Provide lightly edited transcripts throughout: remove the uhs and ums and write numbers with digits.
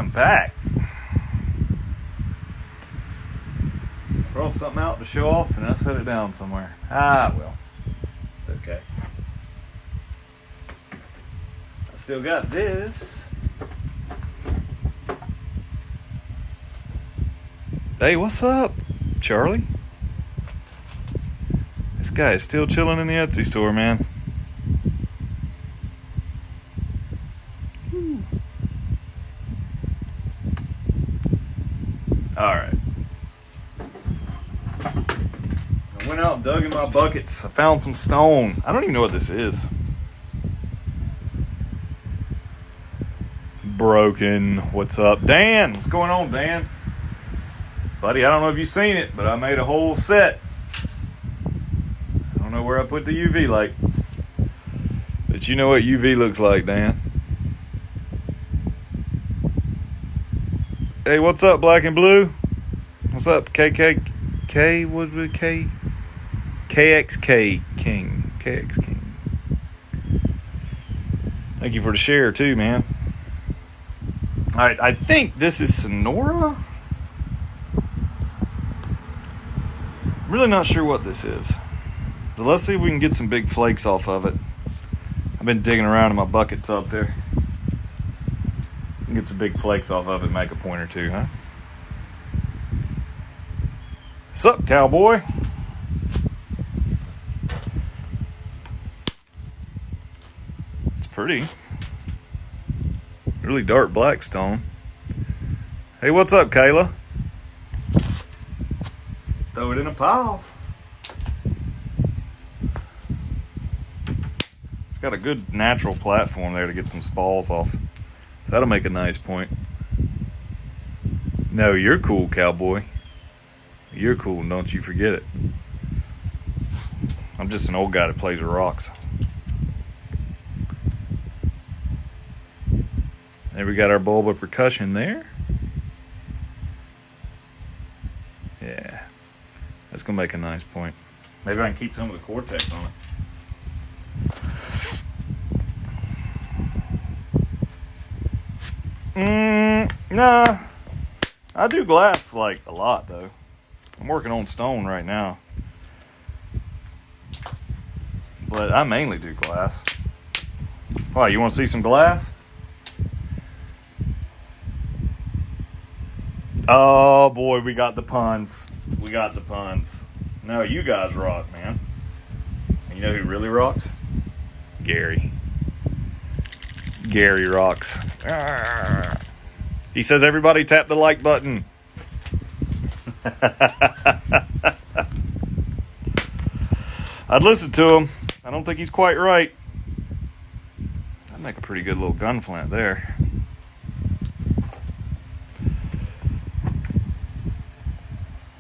I'm back. Brought something out to show off and I set it down somewhere. Ah, well, it's okay. I still got this. Hey, what's up, Charlie? This guy is still chilling in the Etsy store, man. Alright. I went out and dug in my buckets. I found some stone. I don't even know what this is. Broken. What's up? Dan! What's going on, Dan? Buddy, I don't know if you've seen it, but I made a whole set. I don't know where I put the UV light. But you know what UV looks like, Dan. Hey, what's up, Black and Blue? What's up, KKK? What was K? KXK King. KX King. Thank you for the share, too, man. Alright, I think this is Sonora. I'm really not sure what this is. But let's see if we can get some big flakes off of it. I've been digging around in my buckets up there. Get some big flakes off of it and make a point or two, huh? Sup, cowboy? It's pretty. Really dark black stone. Hey, what's up, Kayla? Throw it in a pile. It's got a good natural platform there to get some spalls off. That'll make a nice point. No, you're cool, cowboy. You're cool, don't you forget it. I'm just an old guy that plays with rocks. There we got our bulb of percussion there. Yeah. That's going to make a nice point. Maybe I can keep some of the cortex on it. Nah. I do glass like a lot though. I'm working on stone right now. But I mainly do glass. Why, you want to see some glass? Oh boy, we got the puns. We got the puns. No, you guys rock, man. And you know who really rocks? Gary. Gary rocks. He says, everybody tap the like button. I'd listen to him. I don't think he's quite right. That'd make a pretty good little gun flint there.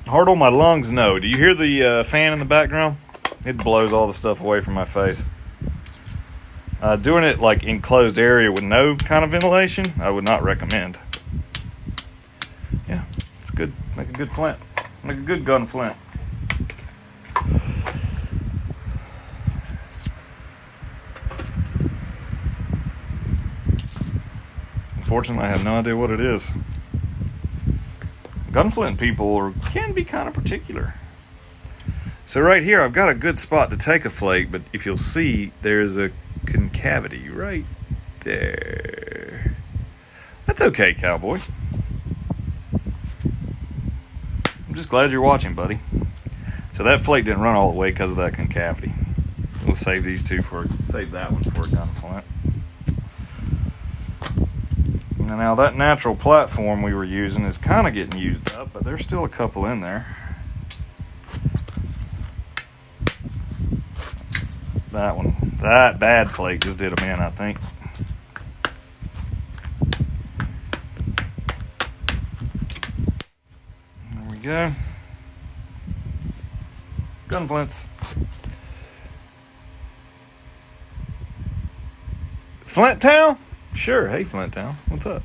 Hard on my lungs, no. Do you hear the fan in the background? It blows all the stuff away from my face. Doing it like enclosed area with no kind of ventilation, I would not recommend. Yeah, it's good. Make a good flint. Make a good gun flint. Unfortunately, I have no idea what it is. Gunflint people can be kind of particular. So right here, I've got a good spot to take a flake, but if you'll see, there's a concavity right there. That's okay, cowboy. I'm just glad you're watching, buddy. So that flake didn't run all the way because of that concavity. We'll save these two save that one for a gun flint. Now that natural platform we were using is kind of getting used up, but there's still a couple in there. That bad flake just did them in, I think. There we go. Gun flints. Flint Town? Sure. Hey, Flint Town. What's up?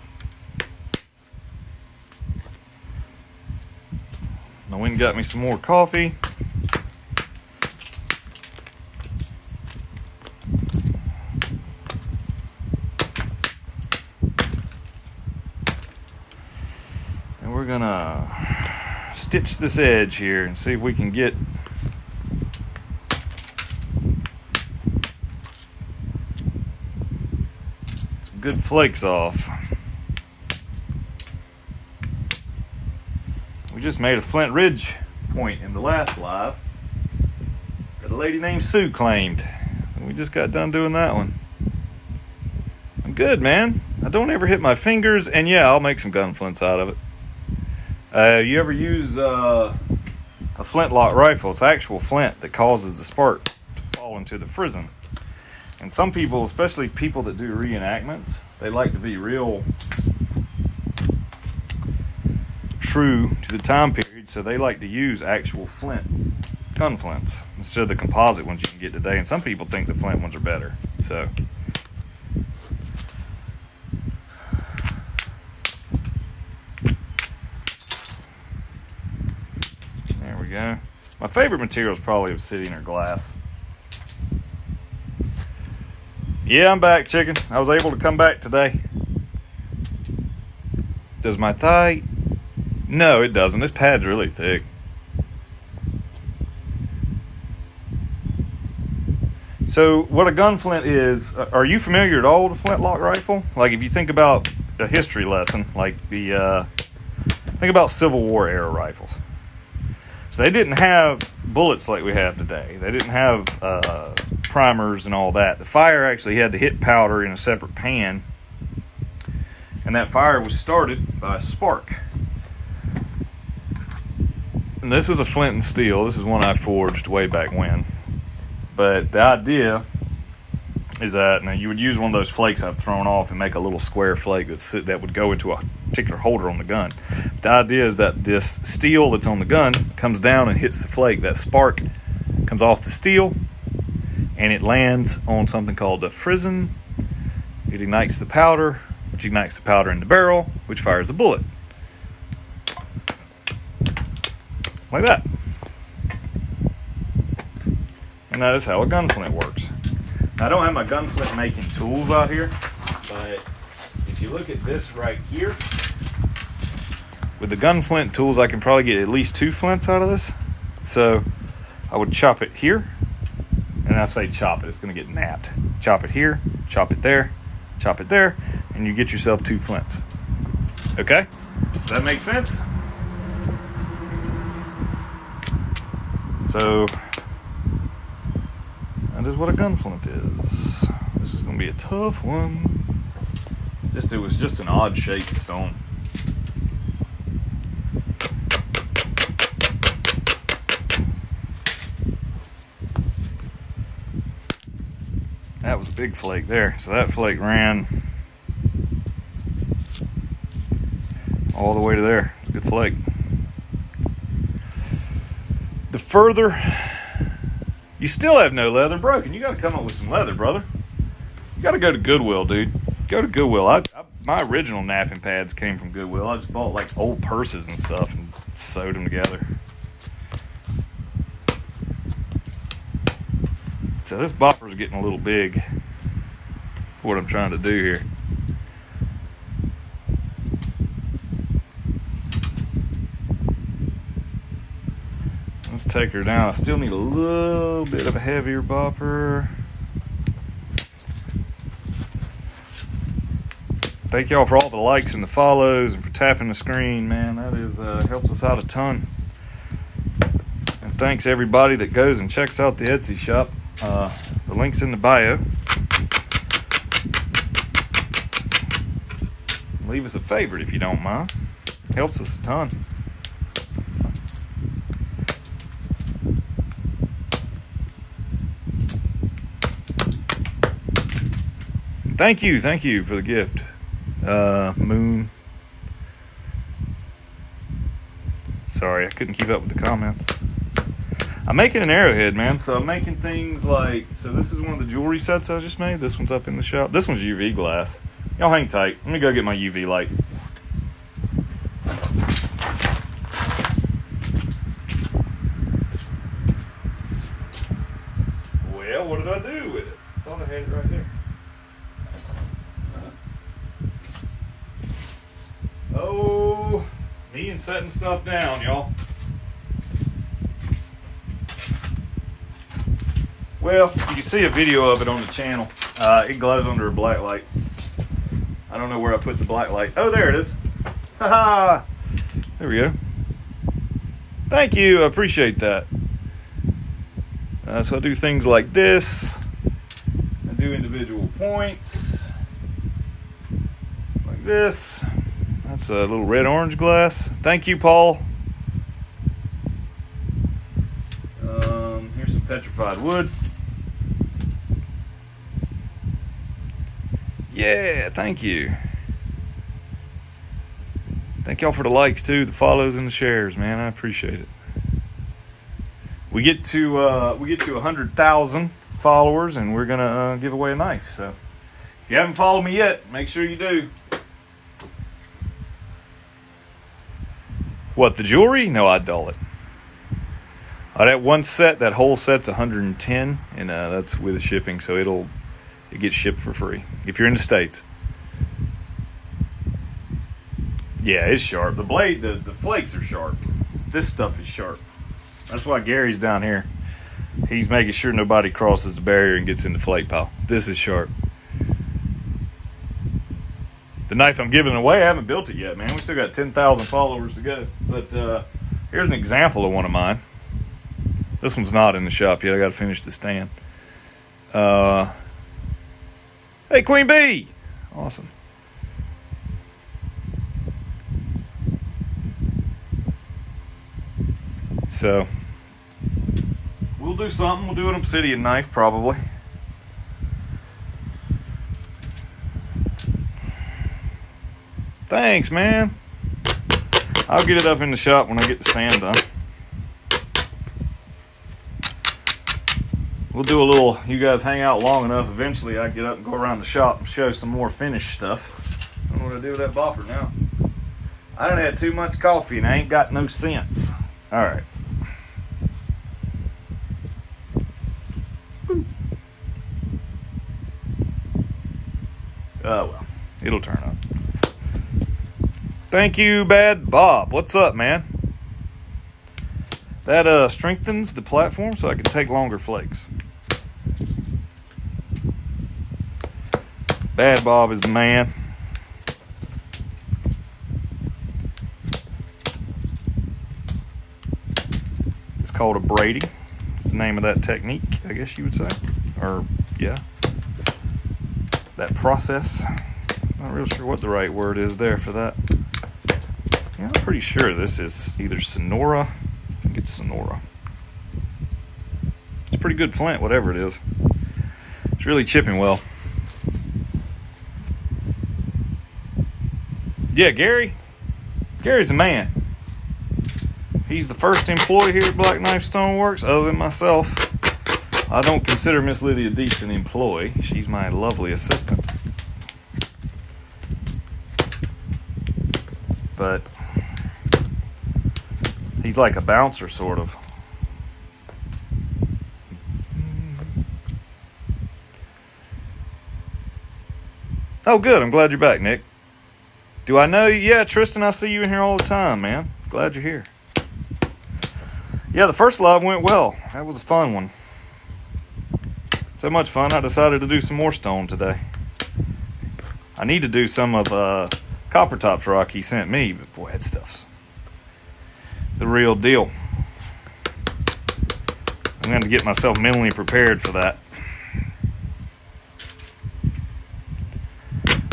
I went and got me some more coffee. we're gonna stitch this edge here and see if we can get some good flakes off. We just made a Flint Ridge point in the last live that a lady named Sue claimed. And we just got done doing that one. I'm good, man. I don't ever hit my fingers, and yeah, I'll make some gun flints out of it. You ever use a flintlock rifle? It's actual flint that causes the spark to fall into the frizzen. And some people, especially people that do reenactments, they like to be real true to the time period, so they like to use actual flint gun flints instead of the composite ones you can get today. And some people think the flint ones are better. So there we go. My favorite material is probably obsidian or glass. Yeah, I'm back, chicken. I was able to come back today. Does my thigh? No, it doesn't. This pad's really thick. So what a gun flint is, are you familiar at all with a flintlock rifle? Like if you think about a history lesson, like think about Civil War era rifles. So they didn't have bullets like we have today. They didn't have primers and all that. The fire actually had to hit powder in a separate pan. And that fire was started by a spark. And this is a flint and steel. This is one I forged way back when. But the idea is that now you would use one of those flakes I've thrown off and make a little square flake that would go into a particular holder on the gun. The idea is that this steel that's on the gun comes down and hits the flake. That spark comes off the steel and it lands on something called the frizzen. It ignites the powder, which ignites the powder in the barrel, which fires a bullet. Like that. And that is how a gun flint works. Now, I don't have my gun flint making tools out here, but if you look at this right here, with the gun flint tools, I can probably get at least 2 flints out of this. So I would chop it here, and I say chop it, it's gonna get napped. Chop it here, chop it there, and you get yourself 2 flints. Okay? Does that make sense? So that is what a gun flint is. This is gonna be a tough one. It was just an odd shaped stone. That was a big flake there. So that flake ran all the way to there. It's a good flake. The further, you still have no leather broken. You got to come up with some leather, brother. You got to go to Goodwill, dude. Go to Goodwill. My original napping pads came from Goodwill. I just bought like old purses and stuff and sewed them together. So this bopper's getting a little big for what I'm trying to do here. Let's take her down. I still need a little bit of a heavier bopper. Thank y'all for all the likes and the follows and for tapping the screen, man. That is helps us out a ton. And thanks everybody that goes and checks out the Etsy shop. The link's in the bio. Leave us a favorite if you don't mind. Helps us a ton. Thank you for the gift, Moon. Sorry, I couldn't keep up with the comments. I'm making an arrowhead, man. So I'm making things like, so this is one of the jewelry sets I just made. This one's up in the shop. This one's UV glass. Y'all hang tight. Let me go get my UV light. Well, what did I do with it? I thought I had it right there. Oh, me and setting stuff down, y'all. Well, you can see a video of it on the channel. It glows under a black light. I don't know where I put the black light. Oh, there it is. Ha! There we go. Thank you. I appreciate that. So I do things like this. I do individual points. Like this. That's a little red-orange glass. Thank you, Paul. Here's some petrified wood. Yeah, thank you. Thank y'all for the likes too, the follows and the shares, man. I appreciate it. We get to 100,000 followers, and we're gonna give away a knife. So if you haven't followed me yet, make sure you do. What, the jewelry? No, I dull it. That one set, that whole set's 110, and that's with shipping, so it gets shipped for free if you're in the States. Yeah, it's sharp. The blade, the flakes are sharp. This stuff is sharp. That's why Gary's down here. He's making sure nobody crosses the barrier and gets in the flake pile. This is sharp. The knife I'm giving away, I haven't built it yet, man. We still got 10,000 followers to go. But here's an example of one of mine. This one's not in the shop yet. I got to finish the stand. Hey, Queen Bee! Awesome. So, we'll do something. We'll do an obsidian knife, probably. Thanks, man. I'll get it up in the shop when I get the stand done. We'll do a little, you guys hang out long enough, eventually I get up and go around the shop and show some more finished stuff. I don't know what to do with that bopper now. I done had too much coffee and I ain't got no sense. All right. Oh well, it'll turn up. Thank you, Bad Bob. What's up, man? That strengthens the platform so I can take longer flakes. Bad Bob is the man. It's called a braiding. It's the name of that technique, I guess you would say. Or, yeah. That process. Not real sure what the right word is there for that. Yeah, I'm pretty sure this is either Sonora. I think it's Sonora. It's pretty good flint, whatever it is. It's really chipping well. Yeah, Gary. Gary's a man. He's the first employee here at Black Knife Stoneworks, other than myself. I don't consider Miss Lydia Deets an employee. She's my lovely assistant. But he's like a bouncer, sort of. Oh, good. I'm glad you're back, Nick. Do I know you? Yeah, Tristan, I see you in here all the time, man. Glad you're here. Yeah, the first live went well. That was a fun one. So much fun, I decided to do some more stone today. I need to do some of Copper Top's rock he sent me, but boy, that stuff's the real deal. I'm going to get myself mentally prepared for that.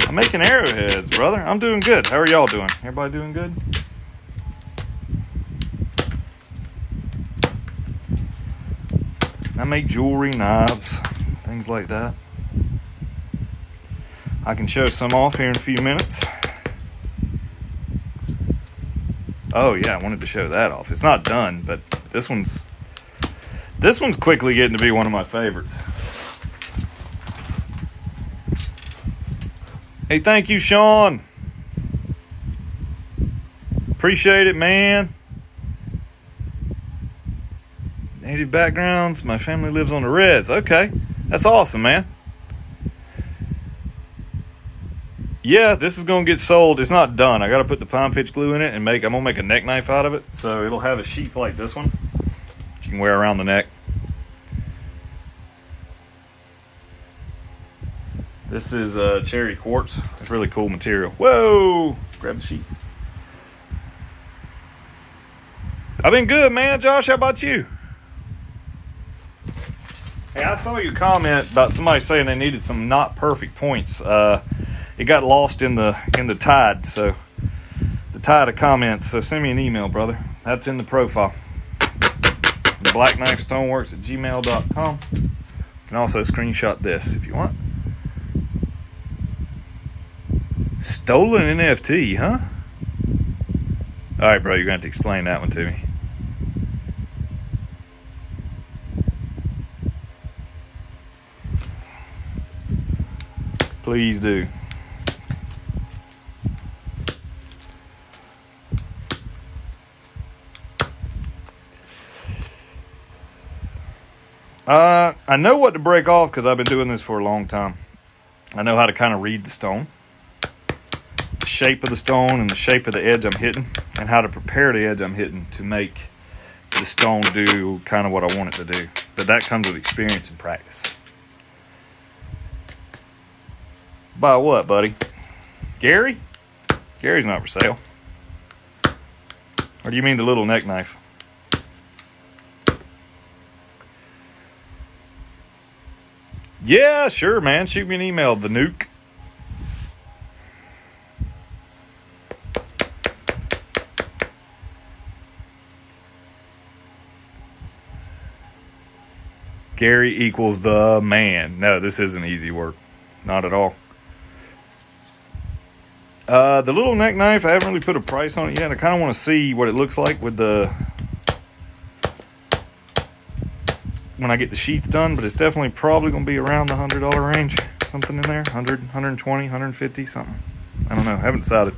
I'm making arrowheads, brother. I'm doing good. How are y'all doing? Everybody doing good? I make jewelry, knives, things like that. I can show some off here in a few minutes. Oh yeah, I wanted to show that off. It's not done, but this one's quickly getting to be one of my favorites. Hey, thank you, Sean. Appreciate it, man. Native backgrounds. My family lives on the res. Okay. That's awesome, man. Yeah, this is gonna get sold. It's not done. I gotta put the pine pitch glue in it and I'm gonna make a neck knife out of it. So it'll have a sheath like this one that you can wear around the neck. This is cherry quartz. It's really cool material. Whoa! Grab the sheath. I've been good, man. Josh, how about you? Hey, I saw your comment about somebody saying they needed some not perfect points. It got lost in the tide, so the tide of comments. So send me an email, brother. That's in the profile. blackknifestoneworks@gmail.com. You can also screenshot this if you want. Stolen NFT, huh? All right, bro, you're going to have to explain that one to me. Please do. I know what to break off because I've been doing this for a long time. I know how to kind of read the stone, the shape of the stone and the shape of the edge I'm hitting, and how to prepare the edge I'm hitting to make the stone do kind of what I want it to do. But that comes with experience and practice. Buy what, buddy? Gary? Gary's not for sale. Or do you mean the little neck knife? Yeah, sure, man. Shoot me an email, the nuke. Gary equals the man. No, this isn't easy work. Not at all. The little neck knife, I haven't really put a price on it yet. I kind of want to see what it looks like with when I get the sheath done, but it's definitely probably going to be around the $100 range. Something in there, 100, 120, 150, something. I don't know, I haven't decided.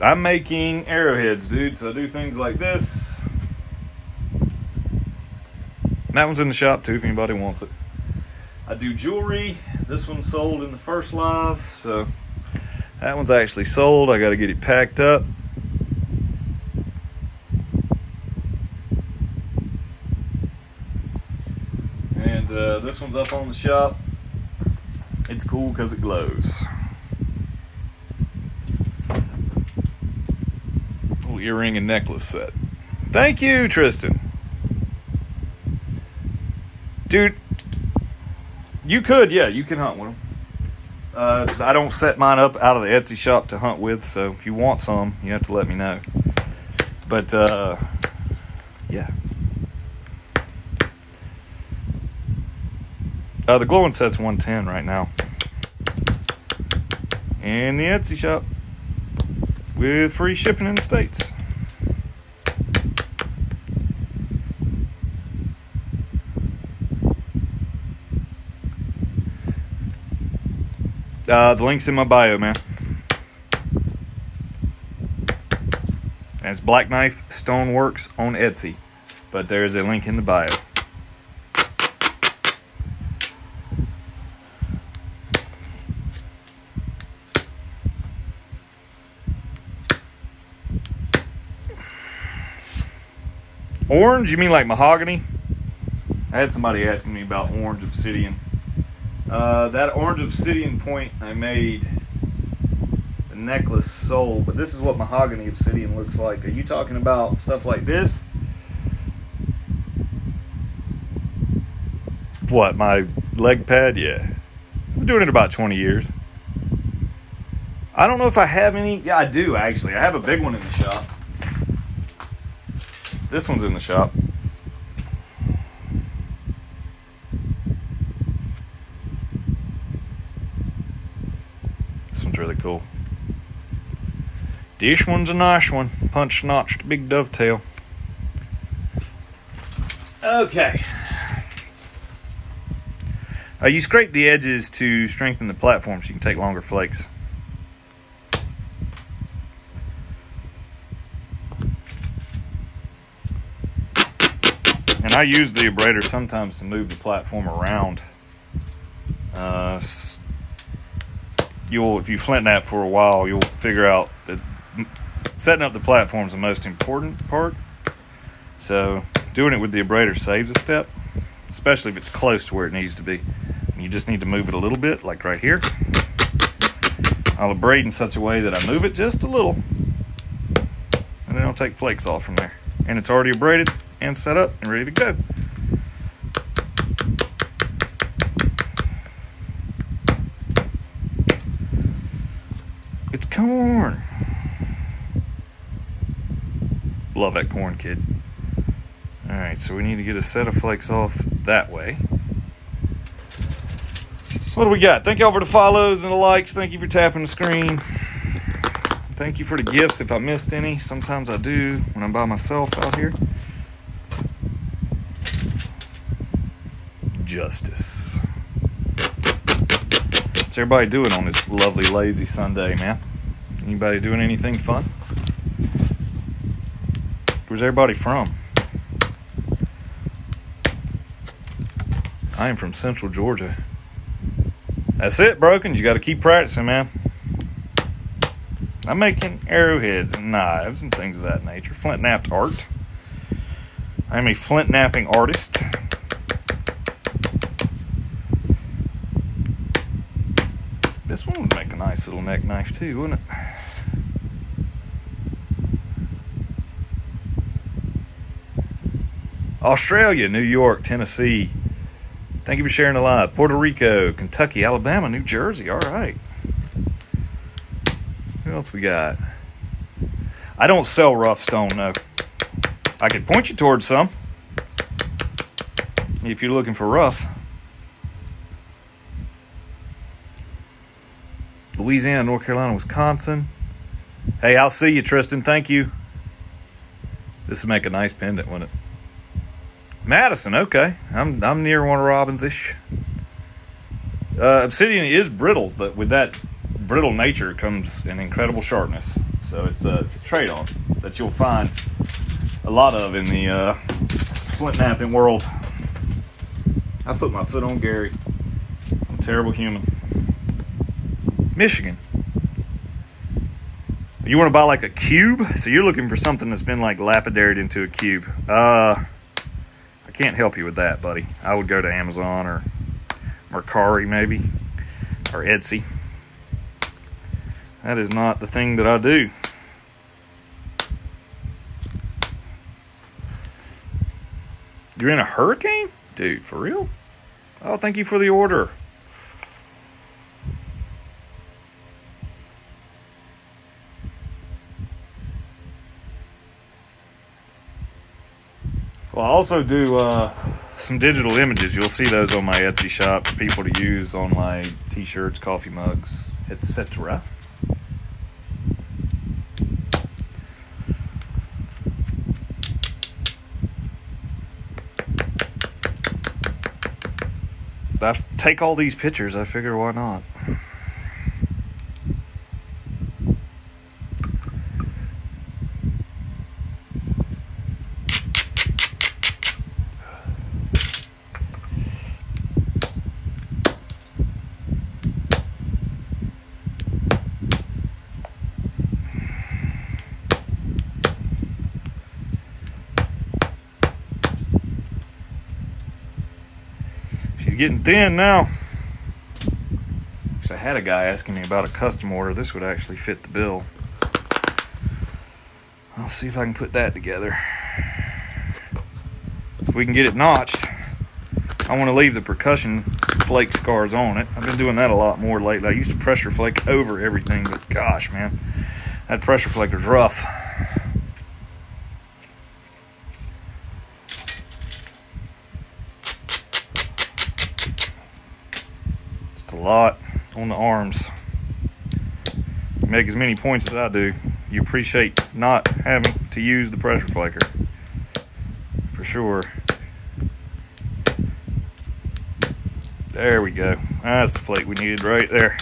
I'm making arrowheads, dude, so I do things like this. And that one's in the shop too if anybody wants it. I do jewelry. This one's sold in the first live, so that one's actually sold. I got to get it packed up. And this one's up on the shop. It's cool because it glows. Little earring and necklace set. Thank you, Tristan. Dude, you could, yeah, you can hunt with them. I don't set mine up out of the Etsy shop to hunt with, so if you want some, you have to let me know. But, yeah. The glowing set's $110 right now. In the Etsy shop. With free shipping in the States. The link's in my bio, man. And it's Black Knife Stoneworks on Etsy. But there's a link in the bio. Orange? You mean like mahogany? I had somebody asking me about orange obsidian. That orange obsidian point I made, the necklace sold, but this is what mahogany obsidian looks like. Are you talking about stuff like this? What, my leg pad? Yeah. I've been doing it about 20 years. I don't know if I have any. Yeah, I do actually. I have a big one in the shop. This one's in the shop. This one's really cool. This one's a nice one. Punch notched big dovetail. Okay. You scrape the edges to strengthen the platform so you can take longer flakes. And I use the abrader sometimes to move the platform around. If you flint knap for a while, you'll figure out that setting up the platform is the most important part. So doing it with the abrader saves a step, especially if it's close to where it needs to be. You just need to move it a little bit, like right here. I'll abrade in such a way that I move it just a little, and then I'll take flakes off from there. And it's already abraded and set up and ready to go. It's corn. Love that corn, kid. All right, so we need to get a set of flakes off that way. What do we got? Thank y'all for the follows and the likes. Thank you for tapping the screen. Thank you for the gifts if I missed any. Sometimes I do when I'm by myself out here. Justice. What's everybody doing on this lovely, lazy Sunday, man? Anybody doing anything fun? Where's everybody from? I am from Central Georgia. That's it, Broken. You got to keep practicing, man. I'm making arrowheads and knives and things of that nature. Flint knapped art. I'm a flint knapping artist. This one would make a nice little neck knife too, wouldn't it? Australia, New York, Tennessee. Thank you for sharing the live. Puerto Rico, Kentucky, Alabama, New Jersey. All right. Who else we got? I don't sell rough stone, no. I could point you towards some if you're looking for rough. Louisiana, North Carolina, Wisconsin. Hey, I'll see you, Tristan. Thank you. This would make a nice pendant, wouldn't it? Madison, okay. I'm near Warner Robins-ish. Obsidian is brittle, but with that brittle nature comes an incredible sharpness. So it's a trade-off that you'll find a lot of in the flint knapping world. I put my foot on Gary. I'm a terrible human. Michigan. You want to buy like a cube? So you're looking for something that's been like lapidaried into a cube. I can't help you with that, buddy. I would go to Amazon or Mercari maybe, or Etsy. That is not the thing that I do. You're in a hurricane? Dude, for real? Oh, thank you for the order. Well, I also do some digital images. You'll see those on my Etsy shop for people to use on my t-shirts, coffee mugs, etc. I take all these pictures, I figure why not? Getting thin now. I had a guy asking me about a custom order. This would actually fit the bill. I'll see if I can put that together. If we can get it notched, I want to leave the percussion flake scars on it. I've been doing that a lot more lately. I used to pressure flake over everything, but gosh, man, that pressure flake was rough. A lot on the arms. You make as many points as I do, you appreciate not having to use the pressure flaker for sure. There we go. That's the flake we needed right there.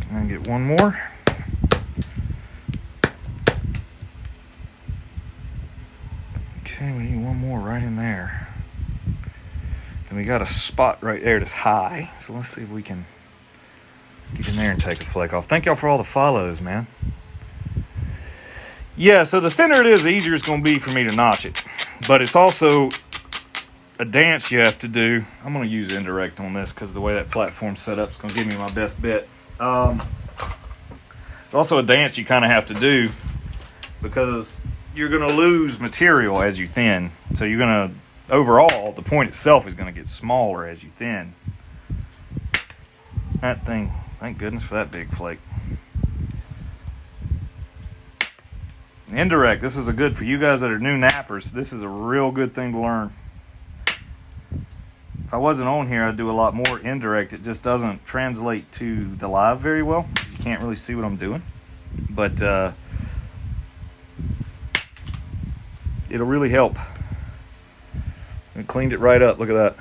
And get one more. more right in there. And we got a spot right there that's high. So let's see if we can get in there and take a flake off. Thank y'all for all the follows, man. Yeah, so the thinner it is, the easier it's going to be for me to notch it. But it's also a dance you have to do. I'm going to use indirect on this because the way that platform's set up is going to give me my best bet. It's also a dance you kind of have to do because you're going to lose material as you thin. So you're going to, overall, the point itself is going to get smaller as you thin. That thing, thank goodness for that big flake. Indirect, this is a good, for you guys that are new nappers, this is a real good thing to learn. If I wasn't on here, I'd do a lot more indirect. It just doesn't translate to the live very well. You can't really see what I'm doing. But it'll really help. I cleaned it right up, look at that.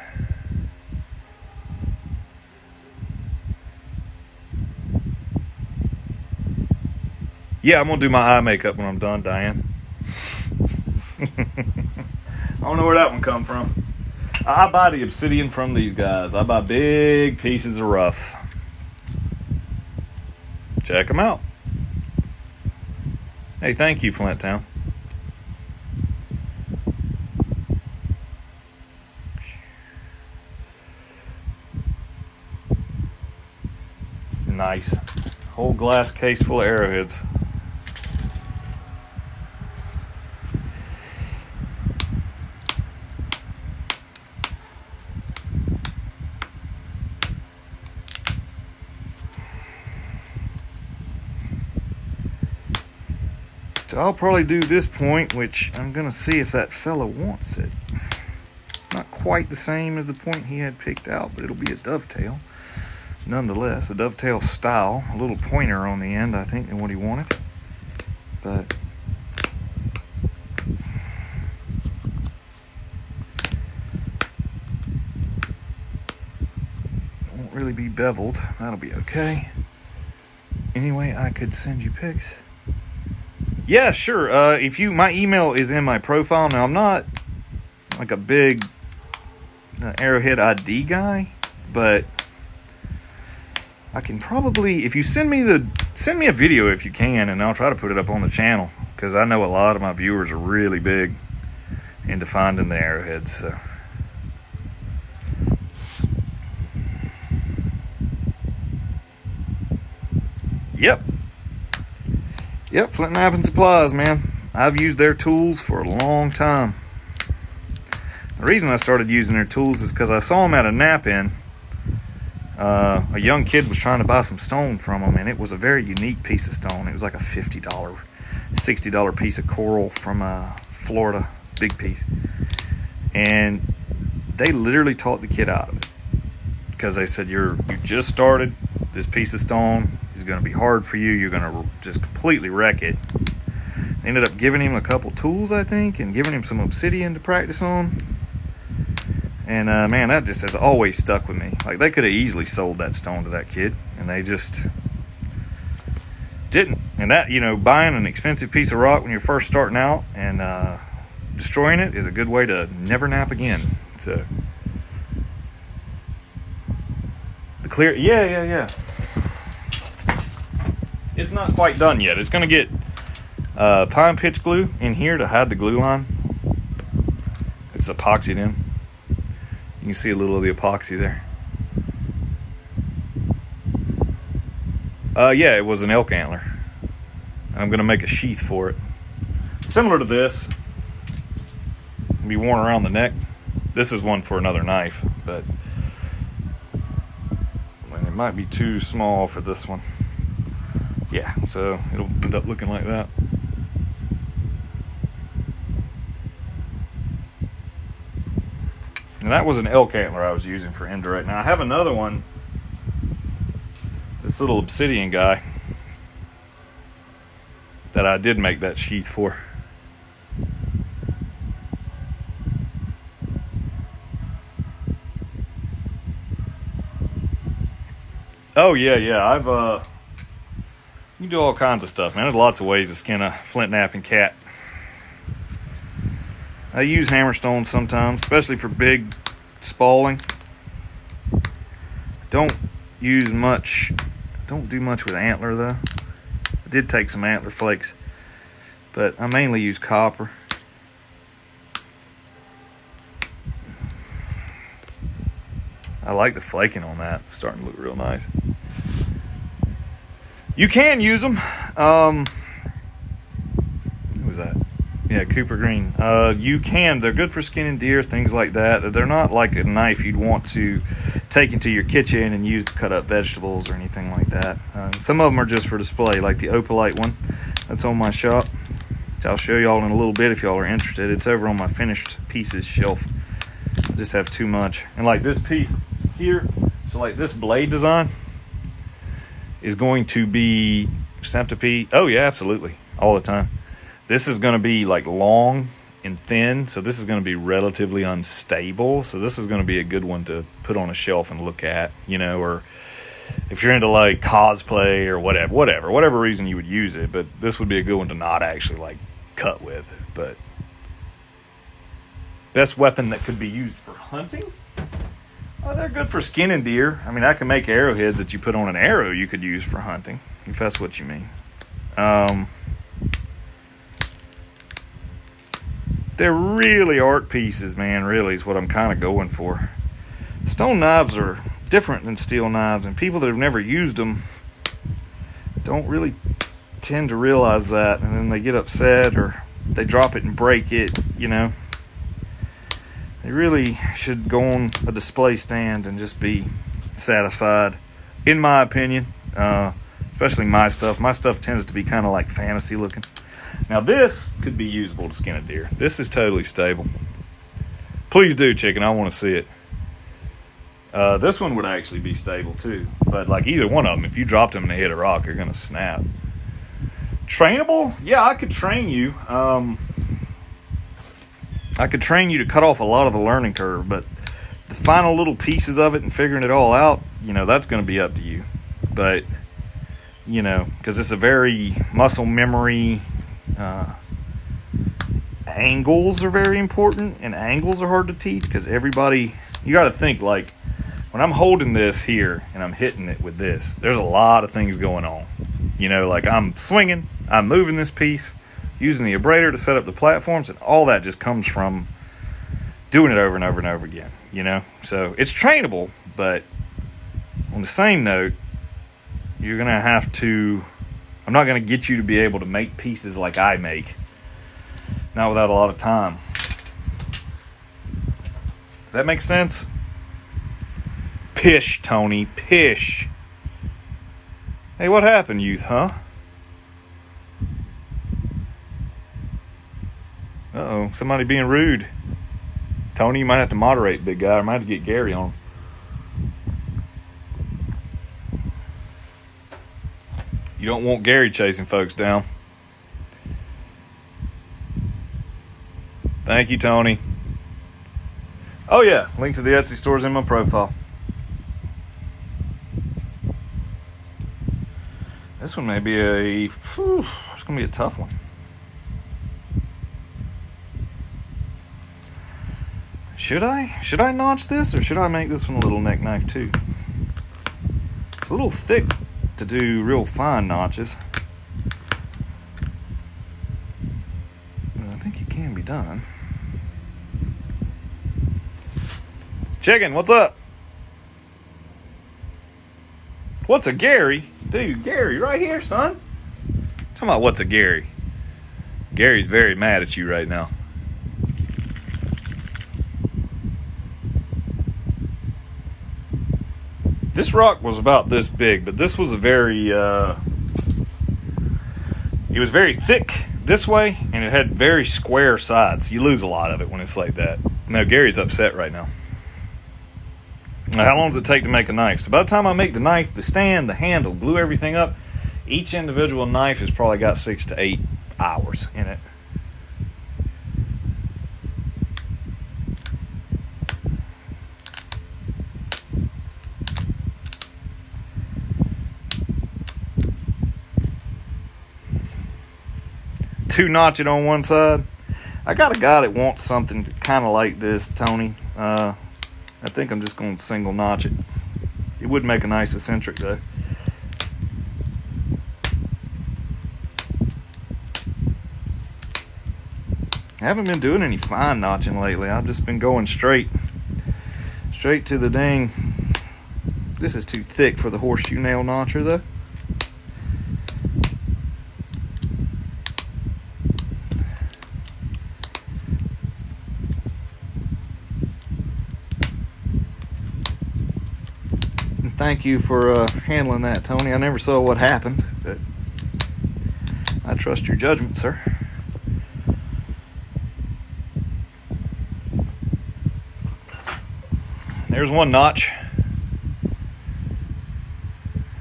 Yeah, I'm going to do my eye makeup when I'm done, Diane. I don't know where that one come from. I buy the obsidian from these guys. I buy big pieces of rough. Check them out. Hey, thank you, Flint Town. Nice. Whole glass case full of arrowheads. So I'll probably do this point, which I'm going to see if that fella wants it. It's not quite the same as the point he had picked out, but it'll be a dovetail. Nonetheless, a dovetail style. A little pointer on the end, I think, than what he wanted. But won't really be beveled. That'll be okay. Anyway, I could send you pics. Yeah, sure. If you, my email is in my profile. Now, I'm not like a big Arrowhead ID guy, but I can probably, if you send me a video if you can, and I'll try to put it up on the channel, because I know a lot of my viewers are really big into finding the arrowheads. So. Yep, Flintknapping Supplies, man. I've used their tools for a long time. The reason I started using their tools is because I saw them at a nap-in. A young kid was trying to buy some stone from them, and it was a very unique piece of stone. It was like a $50, $60 piece of coral from Florida, big piece. And they literally taught the kid out of it. Because they said, you just started, this piece of stone is going to be hard for you. You're going to just completely wreck it. They ended up giving him a couple tools, I think, and giving him some obsidian to practice on. And man, that just has always stuck with me. Like, they could have easily sold that stone to that kid, and they just didn't. And that, buying an expensive piece of rock when you're first starting out and destroying it is a good way to never nap again. So the clear, yeah. It's not quite done yet. It's going to get pine pitch glue in here to hide the glue line. It's epoxied in. You can see a little of the epoxy there. Yeah, it was an elk antler. I'm going to make a sheath for it. Similar to this. It'll be worn around the neck. This is one for another knife, but it might be too small for this one. Yeah, so it'll end up looking like that. And that was an elk antler I was using for indirect. Now I have another one, this little obsidian guy, that I did make that sheath for. Oh yeah, I've you can do all kinds of stuff, man. There's lots of ways to skin a flint napping cat. I use hammerstones sometimes, especially for big spalling. Don't use much, don't do much with antler though. I did take some antler flakes, but I mainly use copper. I like the flaking on that. It's starting to look real nice. You can use them. What was that? Yeah, Cooper Green. You can. They're good for skinning deer, things like that. They're not like a knife you'd want to take into your kitchen and use to cut up vegetables or anything like that. Some of them are just for display, like the opalite one. That's on my shop. So I'll show y'all in a little bit if y'all are interested. It's over on my finished pieces shelf. I just have too much. And like this piece here, so like this blade design is going to be Snap-to-P. Oh yeah, absolutely, all the time. This is going to be like long and thin, so this is going to be relatively unstable. So this is going to be a good one to put on a shelf and look at, you know, or if you're into like cosplay or whatever reason you would use it. But this would be a good one to not actually like cut with. But best weapon that could be used for hunting? Oh, they're good for skinning deer. I mean, I can make arrowheads that you put on an arrow you could use for hunting, if that's what you mean. They're really art pieces, man, really is what I'm kind of going for. Stone knives are different than steel knives, and people that have never used them don't really tend to realize that, and then they get upset or they drop it and break it, you know. They really should go on a display stand and just be set aside, in my opinion. Especially my stuff. My stuff tends to be kind of like fantasy looking. Now this could be usable to skin a deer. This is totally stable. Please do, chicken. I want to see it. This one would actually be stable too. But like either one of them, if you dropped them and they hit a rock, they're going to snap. Trainable? Yeah, I could train you. I could train you to cut off a lot of the learning curve, but the final little pieces of it and figuring it all out, you know, that's going to be up to you. But, you know, because it's a very muscle memory, angles are very important, and angles are hard to teach because everybody, you got to think like, when I'm holding this here and I'm hitting it with this, there's a lot of things going on. You know, like I'm swinging, I'm moving this piece, using the abrader to set up the platforms, and all that just comes from doing it over and over and over again, you know? So it's trainable, but on the same note, you're going to have to, I'm not going to get you to be able to make pieces like I make, not without a lot of time. Does that make sense? Pish, Tony, pish. Hey, what happened, youth, huh? Uh-oh, somebody being rude. Tony, you might have to moderate, big guy. I might have to get Gary on. You don't want Gary chasing folks down. Thank you, Tony. Oh, yeah, link to the Etsy store's in my profile. This one may be it's going to be a tough one. Should I notch this, or should I make this one a little neck knife too? It's a little thick to do real fine notches. But I think it can be done. Chicken, what's up? What's a Gary? Dude, Gary, right here, son. Talking about what's a Gary. Gary's very mad at you right now. This rock was about this big, but this was a very, it was very thick this way, and it had very square sides. You lose a lot of it when it's like that. Now, Gary's upset right now. Now, how long does it take to make a knife? So by the time I make the knife, the stand, the handle, glue everything up, each individual knife has probably got 6 to 8 hours in it. To notch it on one side. I got a guy that wants something kind of like this, Tony. I think I'm just going to single notch it. It would make a nice eccentric though. I haven't been doing any fine notching lately. I've just been going straight to the dang. This is too thick for the horseshoe nail notcher though. And thank you for handling that, Tony. I never saw what happened, but I trust your judgment, sir. There's one notch.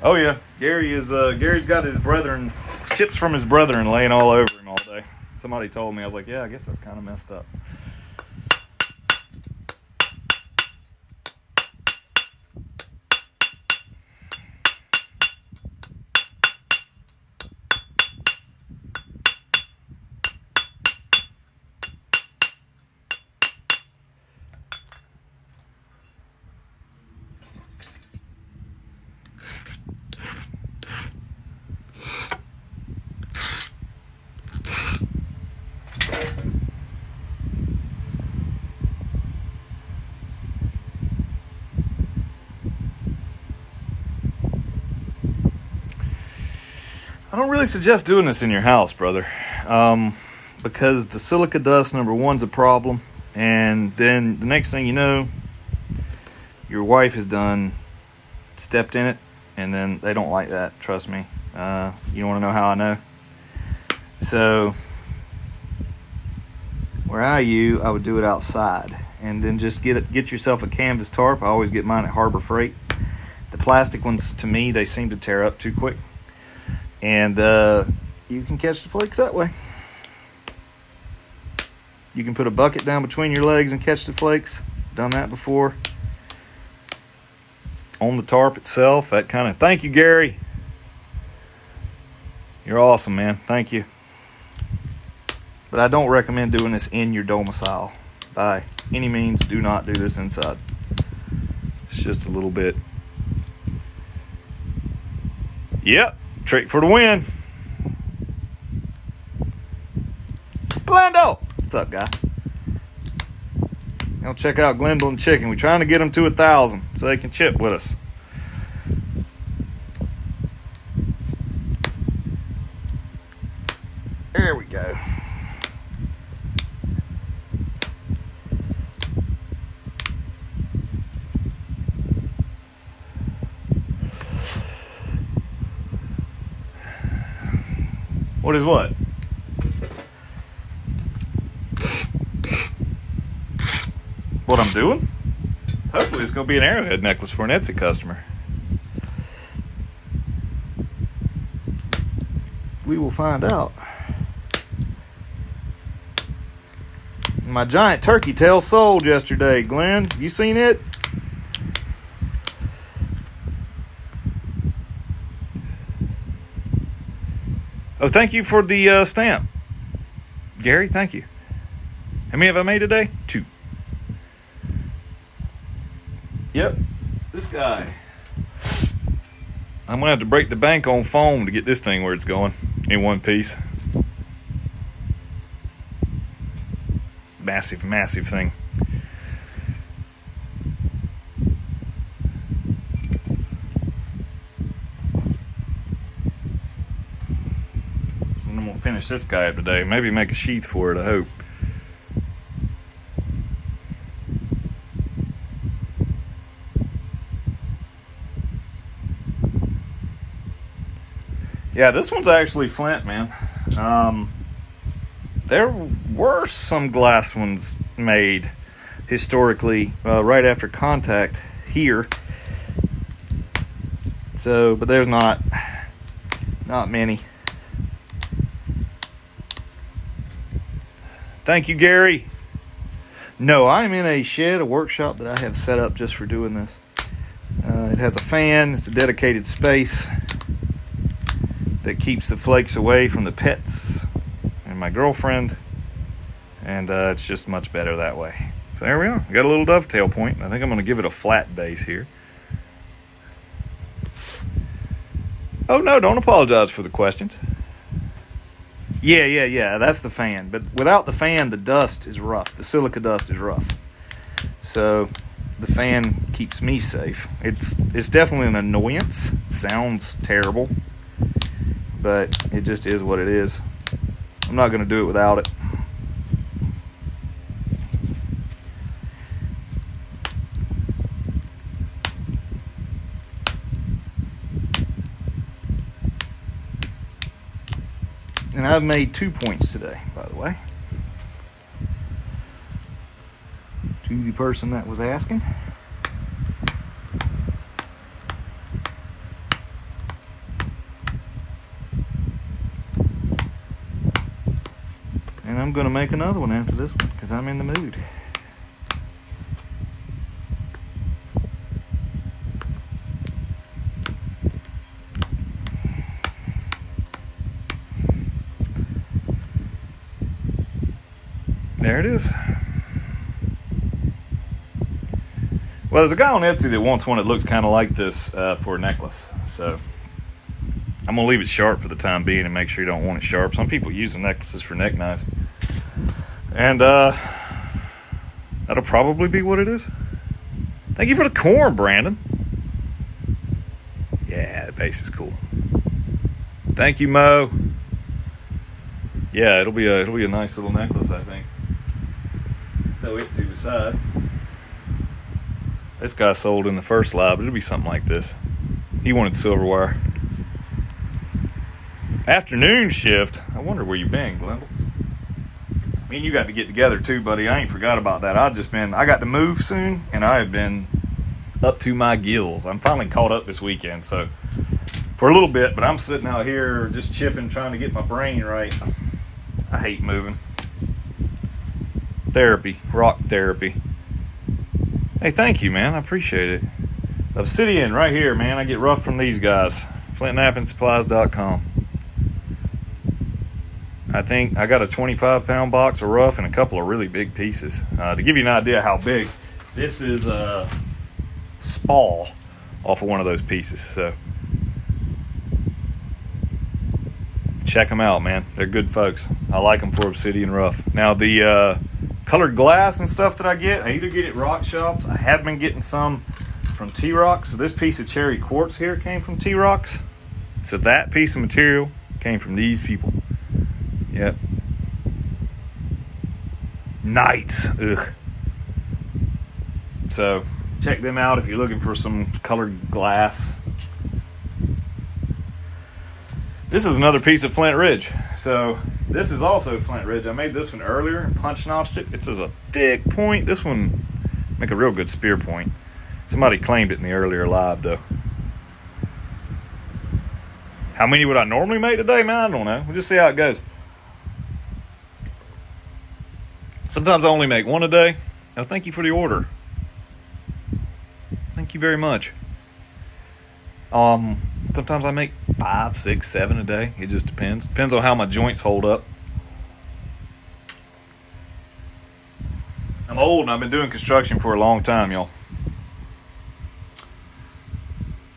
Oh yeah, Gary's got his brethren, chips from his brethren laying all over him all day. Somebody told me. I was like, yeah, I guess that's kind of messed up. I don't really suggest doing this in your house, brother, because the silica dust, number one's a problem, and then the next thing you know, your wife has stepped in it, and then they don't like that, trust me. You want to know how I know? So, where I would do it outside, and then just get yourself a canvas tarp. I always get mine at Harbor Freight. The plastic ones, to me, they seem to tear up too quick. And you can catch the flakes that way. You can put a bucket down between your legs and catch the flakes. Done that before. On the tarp itself, that kind of... Thank you, Gary. You're awesome, man. Thank you. But I don't recommend doing this in your domicile. By any means, do not do this inside. It's just a little bit. Yep. Trick for the win. Glendo! What's up, guy? Y'all check out Glendale and Chicken. We're trying to get them to 1,000 so they can chip with us. There we go. What is what? What I'm doing? Hopefully it's going to be an arrowhead necklace for an Etsy customer. We will find out. My giant turkey tail sold yesterday, Glenn. You seen it? Oh, thank you for the stamp. Gary, thank you. How many have I made today? 2. Yep, this guy. I'm going to have to break the bank on foam to get this thing where it's going in one piece. Massive, massive thing. I'm going to finish this guy up today. Maybe make a sheath for it, I hope. Yeah, this one's actually flint, man. There were some glass ones made historically right after contact here. So, but there's not many. Thank you, Gary. No, I'm in a shed, a workshop that I have set up just for doing this. It has a fan. It's a dedicated space that keeps the flakes away from the pets and my girlfriend And it's just much better that way. So there we are. Got a little dovetail point. I think I'm going to give it a flat base here. Oh, no, don't apologize for the questions. Yeah, that's the fan. But without the fan, the dust is rough. The silica dust is rough. So the fan keeps me safe. It's definitely an annoyance. Sounds terrible. But it just is what it is. I'm not going to do it without it. And I've made 2 points today, by the way. To the person that was asking. And I'm going to make another one after this one because I'm in the mood. There it is. Well, there's a guy on Etsy that wants one that looks kind of like this for a necklace. So I'm going to leave it sharp for the time being and make sure you don't want it sharp. Some people use the necklaces for neck knives. And that'll probably be what it is. Thank you for the corn, Brandon. Yeah, the base is cool. Thank you, Mo. Yeah, it'll be a nice little necklace, I think. Throw it to the side. This guy sold in the first live, but it'll be something like this. He wanted silver wire. Afternoon shift. I wonder where you been, Glendale. Me and you got to get together too, buddy. I ain't forgot about that. I got to move soon, and I have been up to my gills. I'm finally caught up this weekend, so for a little bit, but I'm sitting out here just chipping, trying to get my brain right. I hate moving. Therapy, rock therapy. Hey, thank you, man. I appreciate it. Obsidian right here, man. I get rough from these guys. Flintknappingsupplies.com. I think I got a 25-pound box of rough and a couple of really big pieces. To give you an idea how big, this is a spall off of one of those pieces. So check them out, man. They're good folks. I like them for obsidian rough. Now the colored glass and stuff that I either get at rock shops. I have been getting some from T-Rocks. So this piece of cherry quartz here came from T-Rocks. So that piece of material came from these people. Yep. Knights. Ugh. So check them out if you're looking for some colored glass. This is another piece of Flint Ridge. So this is also Flint Ridge. I made this one earlier and punch notched it. It's a thick point. This one make a real good spear point. Somebody claimed it in the earlier live though. How many would I normally make today, man? I don't know. We'll just see how it goes. Sometimes I only make one a day. Now, thank you for the order. Thank you very much. Sometimes I make 5, 6, 7 a day. It just depends. Depends on how my joints hold up. I'm old and I've been doing construction for a long time, y'all.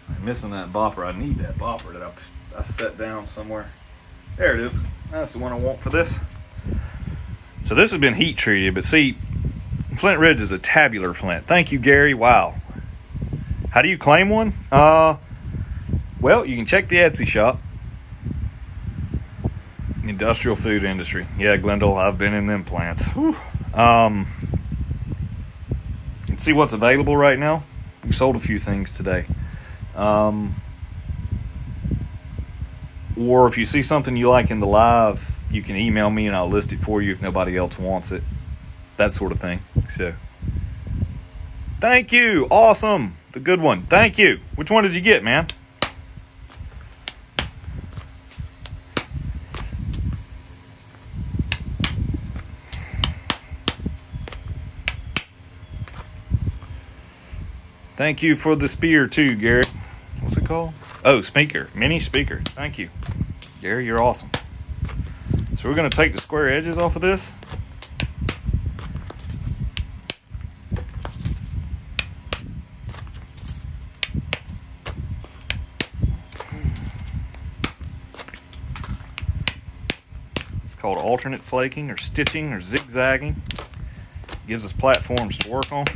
I'm missing that bopper. I need that bopper that I set down somewhere. There it is. That's the one I want for this. So this has been heat treated, but see, Flint Ridge is a tabular flint. Thank you, Gary. Wow. How do you claim one? Well, you can check the Etsy shop. Industrial food industry. Yeah, Glendale, I've been in them plants. Whew. And see what's available right now. We sold a few things today. Or if you see something you like in the live, you can email me and I'll list it for you if nobody else wants it. That sort of thing. So, thank you. Awesome. The good one. Thank you. Which one did you get, man? Thank you for the spear too, Gary. What's it called? Oh, speaker. Mini speaker. Thank you. Gary, you're awesome. So we're going to take the square edges off of this. called alternate flaking or stitching or zigzagging. Gives us platforms to work on.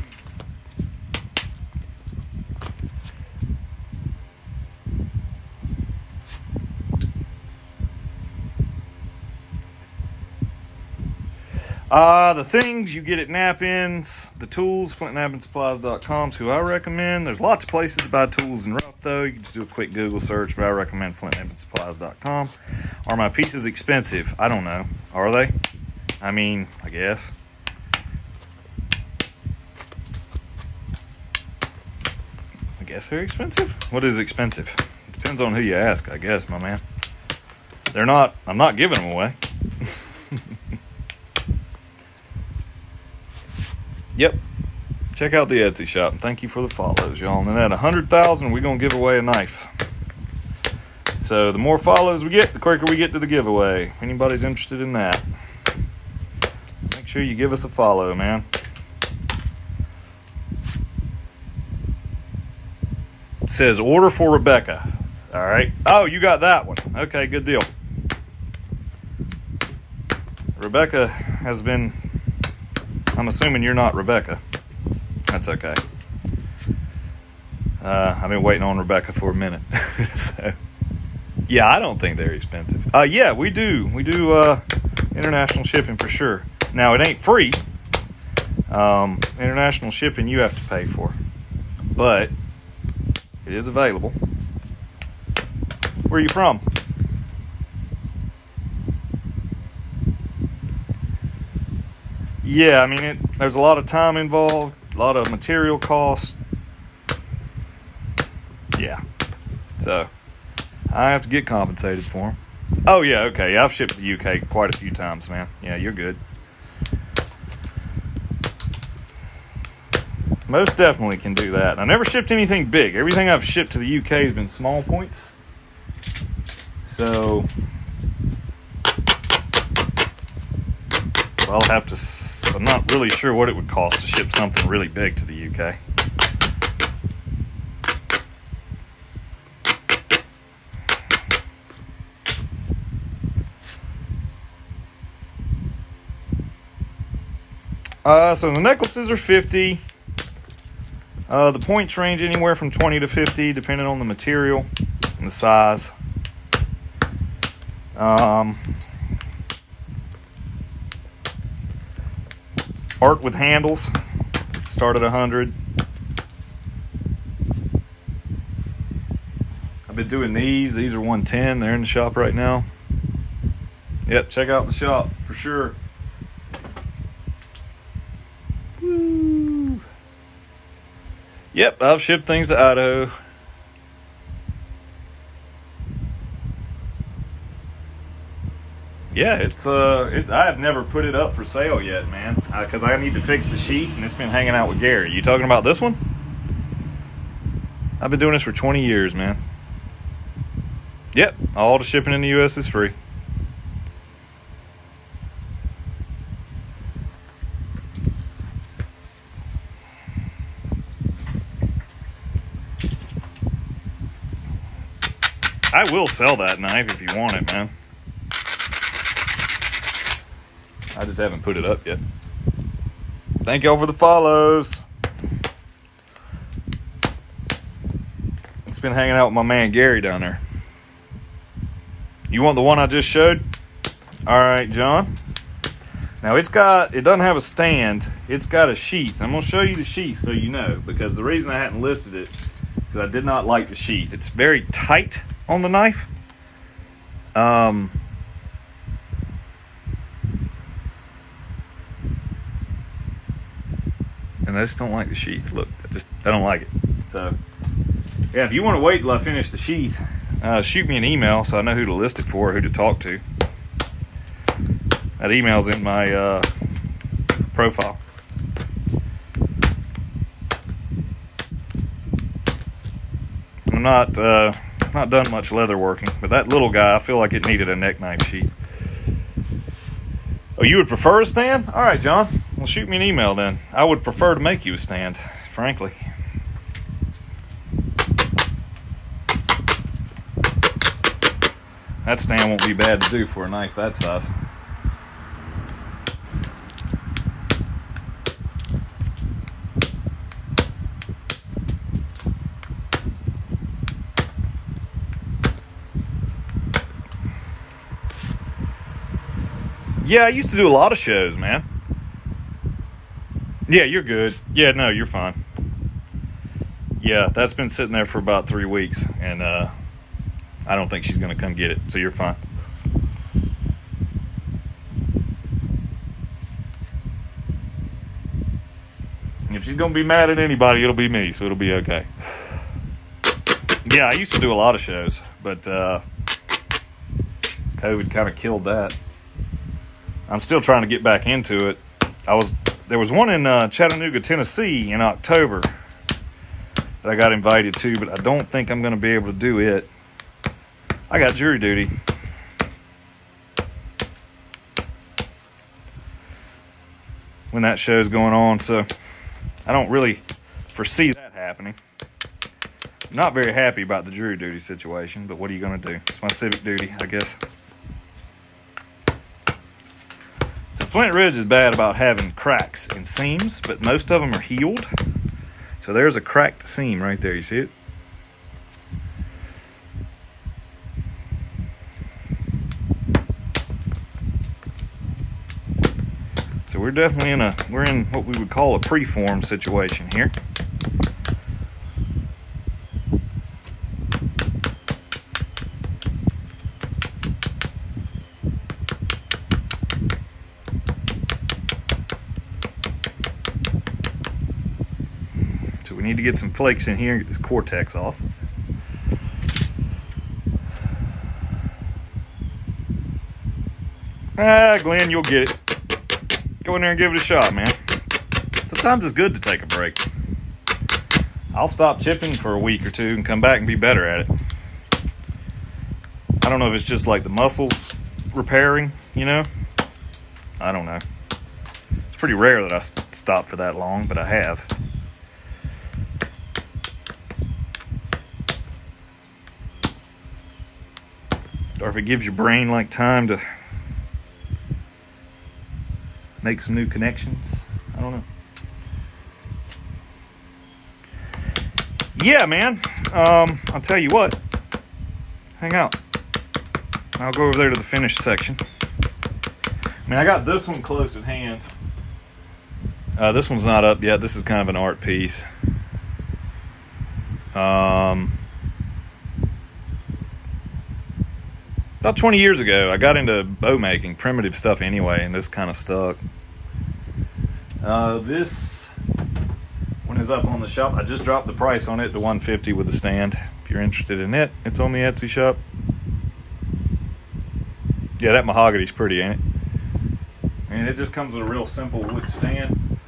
The things you get at Knappings, the tools, flintknappingsupplies.com is who I recommend. There's lots of places to buy tools in rough, though. You can just do a quick Google search, but I recommend flintknappingsupplies.com. Are my pieces expensive? I don't know. Are they? I mean, I guess. I guess they're expensive. What is expensive? Depends on who you ask, I guess, my man. They're not, I'm not giving them away. Yep. Check out the Etsy shop, and thank you for the follows, y'all. And then at 100,000, we're going to give away a knife. So the more follows we get, the quicker we get to the giveaway. If anybody's interested in that, make sure you give us a follow, man. It says order for Rebecca. All right. Oh, you got that one. Okay, good deal. Rebecca has been... I'm assuming you're not Rebecca. That's okay. I've been waiting on Rebecca for a minute. So, yeah, I don't think they're expensive. Yeah, we do. We do international shipping for sure. Now, it ain't free. International shipping you have to pay for. But it is available. Where are you from? Yeah, I mean, there's a lot of time involved, a lot of material costs. Yeah. So, I have to get compensated for them. Oh, yeah, okay. I've shipped to the UK quite a few times, man. Yeah, you're good. Most definitely can do that. I never shipped anything big. Everything I've shipped to the UK has been small points. So, I'll have to... I'm not really sure what it would cost to ship something really big to the UK. So the necklaces are $50. The points range anywhere from $20 to $50, depending on the material and the size. Art with handles start at $100. I've been doing these. These are $110. They're in the shop right now. Yep, check out the shop for sure. Woo. Yep, I've shipped things to Idaho. Yeah, I have never put it up for sale yet, man, because I need to fix the sheath, and it's been hanging out with Gary. You talking about this one? I've been doing this for 20 years, man. Yep, all the shipping in the U.S. is free. I will sell that knife if you want it, man. I just haven't put it up yet. Thank y'all for the follows. It's been hanging out with my man Gary down there. You want the one I just showed? All right, John. Now it doesn't have a stand. It's got a sheath. I'm going to show you the sheath so you know, because the reason I hadn't listed it is because I did not like the sheath. It's very tight on the knife. And I just don't like the sheath. Look, I don't like it. So, yeah, if you want to wait till I finish the sheath, shoot me an email so I know who to list it for, who to talk to. That email's in my profile. I'm not done much leather working, but that little guy, I feel like it needed a neck knife sheath. Oh, you would prefer a stand? All right, John. Well, shoot me an email then. I would prefer to make you a stand, frankly. That stand won't be bad to do for a knife that size. Yeah, I used to do a lot of shows, man. Yeah, you're good. Yeah, no, you're fine. Yeah, that's been sitting there for about 3 weeks, and I don't think she's going to come get it, so you're fine. If she's going to be mad at anybody, it'll be me, so it'll be okay. Yeah, I used to do a lot of shows, but COVID kind of killed that. I'm still trying to get back into it. There was one in Chattanooga, Tennessee in October that I got invited to, but I don't think I'm going to be able to do it. I got jury duty. When that show's going on, so I don't really foresee that happening. I'm not very happy about the jury duty situation, but what are you going to do? It's my civic duty, I guess. So Flint Ridge is bad about having cracks and seams, but most of them are healed. So there's a cracked seam right there. You see it? So we're definitely we're in what we would call a preform situation here. So we need to get some flakes in here and get this cortex off. Glenn, you'll get it. Go in there and give it a shot, man. Sometimes it's good to take a break. I'll stop chipping for a week or two and come back and be better at it. I don't know if it's just like the muscles repairing, you know? I don't know. It's pretty rare that I stop for that long, but I have. Or if it gives your brain like time to make some new connections. I don't know. Yeah, man. I'll tell you what. Hang out. I'll go over there to the finished section. I mean, I got this one close at hand. This one's not up yet. This is kind of an art piece. About 20 years ago, I got into bow making, primitive stuff anyway, and this kind of stuck. This one is up on the shop. I just dropped the price on it to $150 with the stand. If you're interested in it, it's on the Etsy shop. Yeah, that mahogany's pretty, ain't it? And it just comes with a real simple wood stand.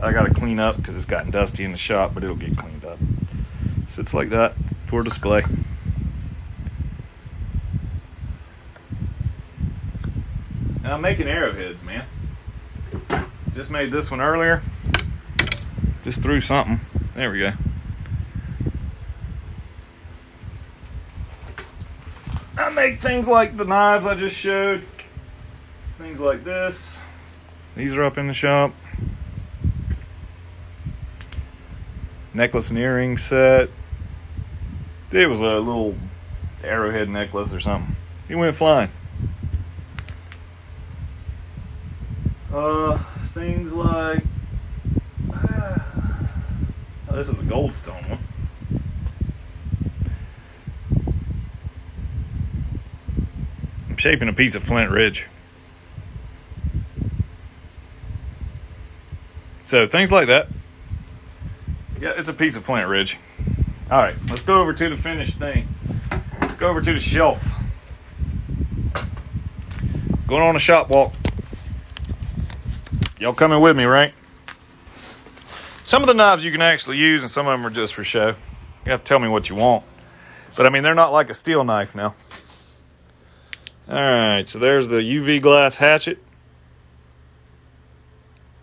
I got to clean up because it's gotten dusty in the shop, but it'll get cleaned up. Sits like that for display. And I'm making arrowheads, man. Just made this one earlier. Just threw something. There we go. I make things like the knives I just showed. Things like this. These are up in the shop. Necklace and earring set. It was a little arrowhead necklace or something. He went flying. Things like this is a goldstone one. I'm shaping a piece of Flint Ridge. So things like that. Yeah, it's a piece of Flint Ridge. All right, let's go over to the finished thing. Let's go over to the shelf. Going on a shop walk. Y'all coming with me, right? Some of the knives you can actually use, and some of them are just for show. You have to tell me what you want. But, I mean, they're not like a steel knife now. All right, so there's the UV glass hatchet.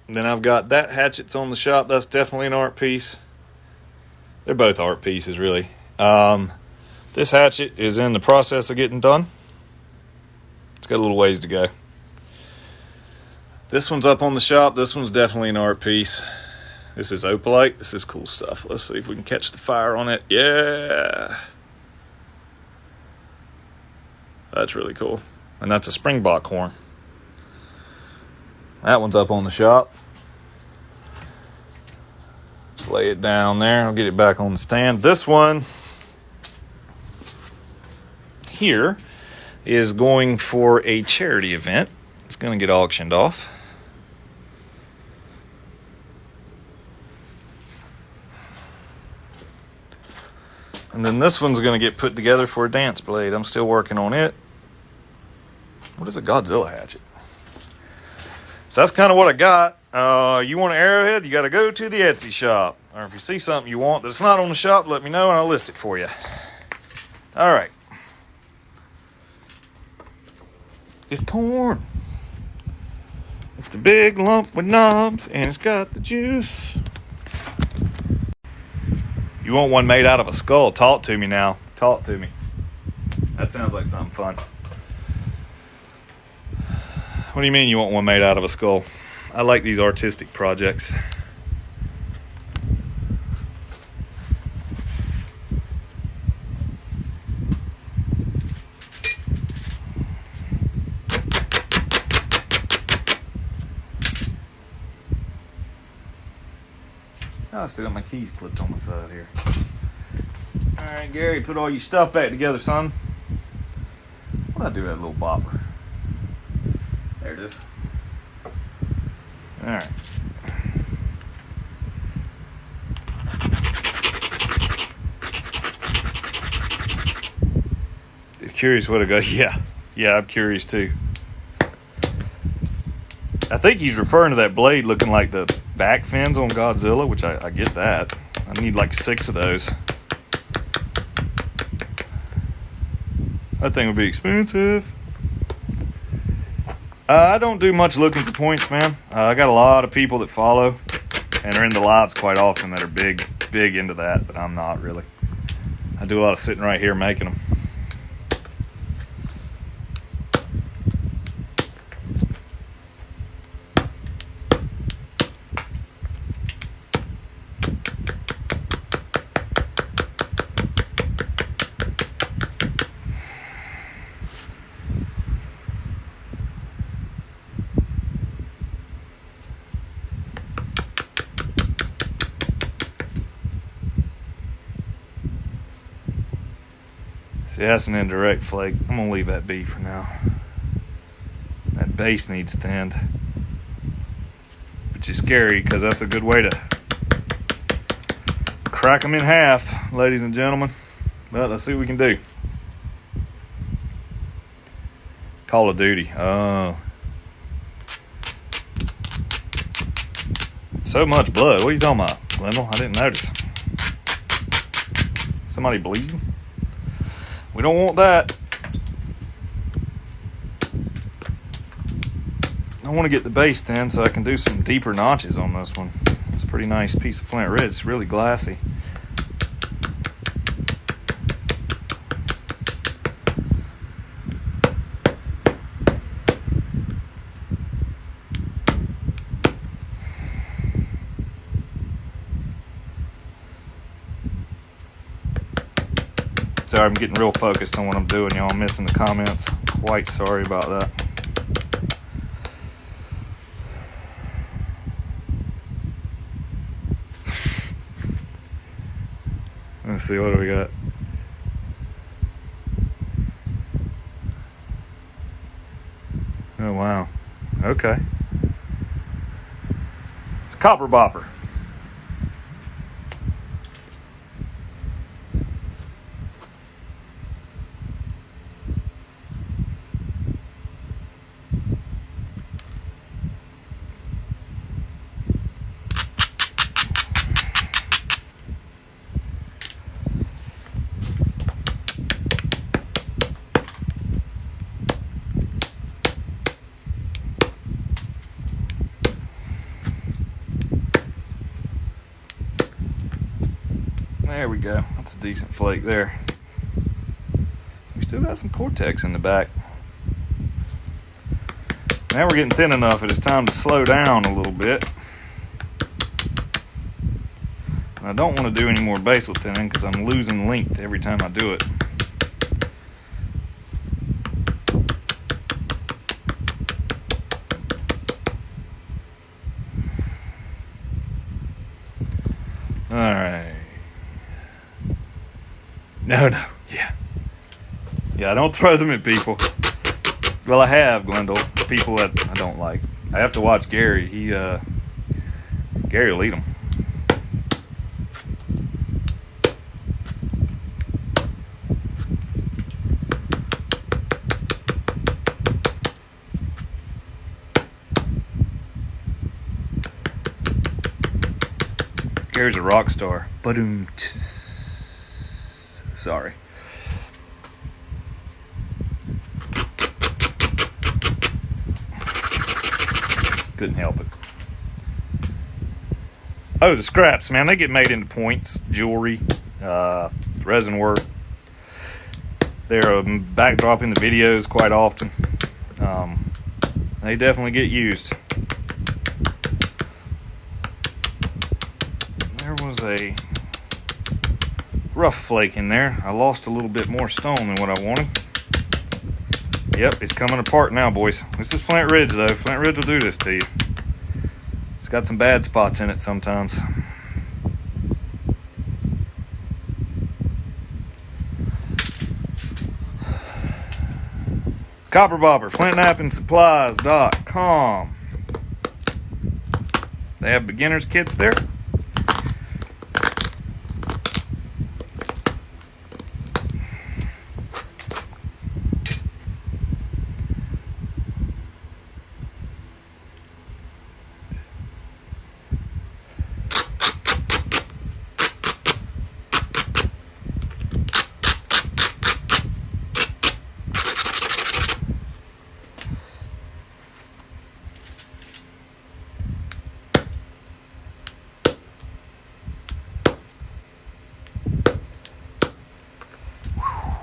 And then I've got that hatchet's on the shop. That's definitely an art piece. They're both art pieces, really. This hatchet is in the process of getting done. It's got a little ways to go. This one's up on the shop. This one's definitely an art piece. This is opalite. This is cool stuff. Let's see if we can catch the fire on it. Yeah. That's really cool. And that's a springbok horn. That one's up on the shop. Just lay it down there. I'll get it back on the stand. This one here is going for a charity event. It's going to get auctioned off. And then this one's going to get put together for a dance blade. I'm still working on it. What is a Godzilla hatchet? So that's kind of what I got. You want an arrowhead, you got to go to the Etsy shop. Or if you see something you want that's not on the shop, let me know and I'll list it for you. All right. It's corn. It's a big lump with knobs and it's got the juice. You want one made out of a skull? Talk to me now. Talk to me. That sounds like something fun. What do you mean you want one made out of a skull? I like these artistic projects. Oh, I still got my keys clipped on my side here. All right, Gary, put all your stuff back together, son. What'd I do with that little bopper? There it is. All right. You're curious what it goes? Yeah, I'm curious too. I think he's referring to that blade looking like the back fins on Godzilla, which I get that. I need like 6 of those. That thing would be expensive. I don't do much looking for points, man. I got a lot of people that follow and are in the lives quite often that are big into that, but I'm not really. I do a lot of sitting right here making them. See, that's an indirect flake. I'm going to leave that be for now. That base needs thinned. Which is scary because that's a good way to crack them in half, ladies and gentlemen. But let's see what we can do. Call of Duty. Oh. So much blood. What are you talking about, Lindell? I didn't notice. Somebody bleeding? We don't want that. I want to get the base thin so I can do some deeper notches on this one. It's a pretty nice piece of flint red. It's really glassy. Sorry, I'm getting real focused on what I'm doing, y'all. I'm missing the comments. Quite sorry about that. Let's see, what do we got? Oh, wow. Okay. It's a copper bopper. There we go. That's a decent flake there. We still got some Cortex in the back. Now we're getting thin enough that it's time to slow down a little bit. And I don't want to do any more basal thinning because I'm losing length every time I do it. No. Yeah. Yeah, I don't throw them at people. Well, I have, Glendale. People that I don't like. I have to watch Gary. Gary will eat them. Gary's a rock star. Sorry. Couldn't help it. Oh, the scraps, man. They get made into points, jewelry, resin work. They're a backdrop in the videos quite often. They definitely get used. There was a rough flake in there. I lost a little bit more stone than what I wanted. Yep, it's coming apart now, boys. This is Flint Ridge, though. Flint Ridge will do this to you. It's got some bad spots in it sometimes. Copper Bobber, FlintKnappingSupplies.com. They have beginner's kits there.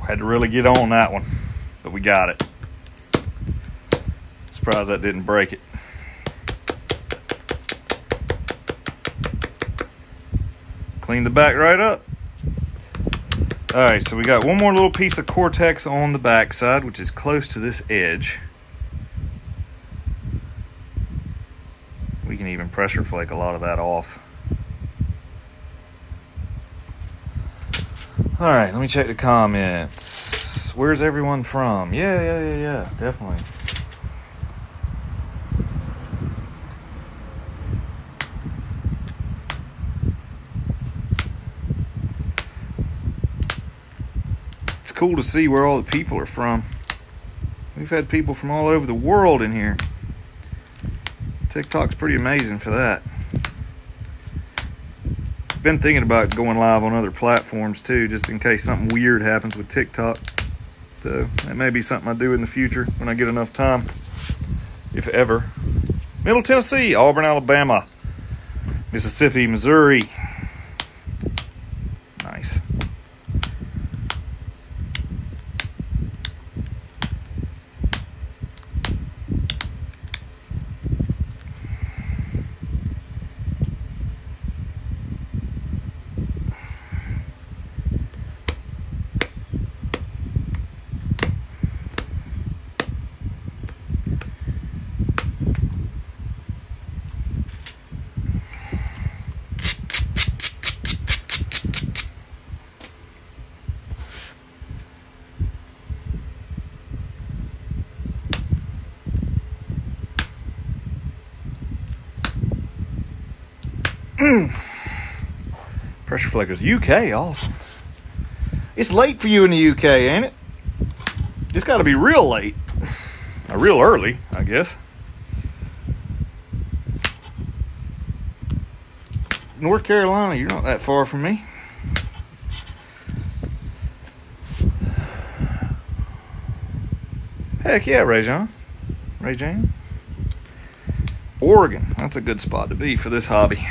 Had to really get on that one, but we got it. Surprised that didn't break it. Clean the back right up. All right, so we got one more little piece of Cortex on the back side, which is close to this edge. We can even pressure flake a lot of that off. All right, let me check the comments. Where's everyone from? Yeah, definitely. It's cool to see where all the people are from. We've had people from all over the world in here. TikTok's pretty amazing for that. Been thinking about going live on other platforms too, just in case something weird happens with TikTok. So that may be something I do in the future when I get enough time, if ever. Middle Tennessee, Auburn, Alabama, Mississippi, Missouri. Nice. Pressure flickers. UK, awesome. It's late for you in the UK, ain't it? It's got to be real late. Real early, I guess. North Carolina, you're not that far from me. Heck yeah, Ray Jane. Oregon, that's a good spot to be for this hobby.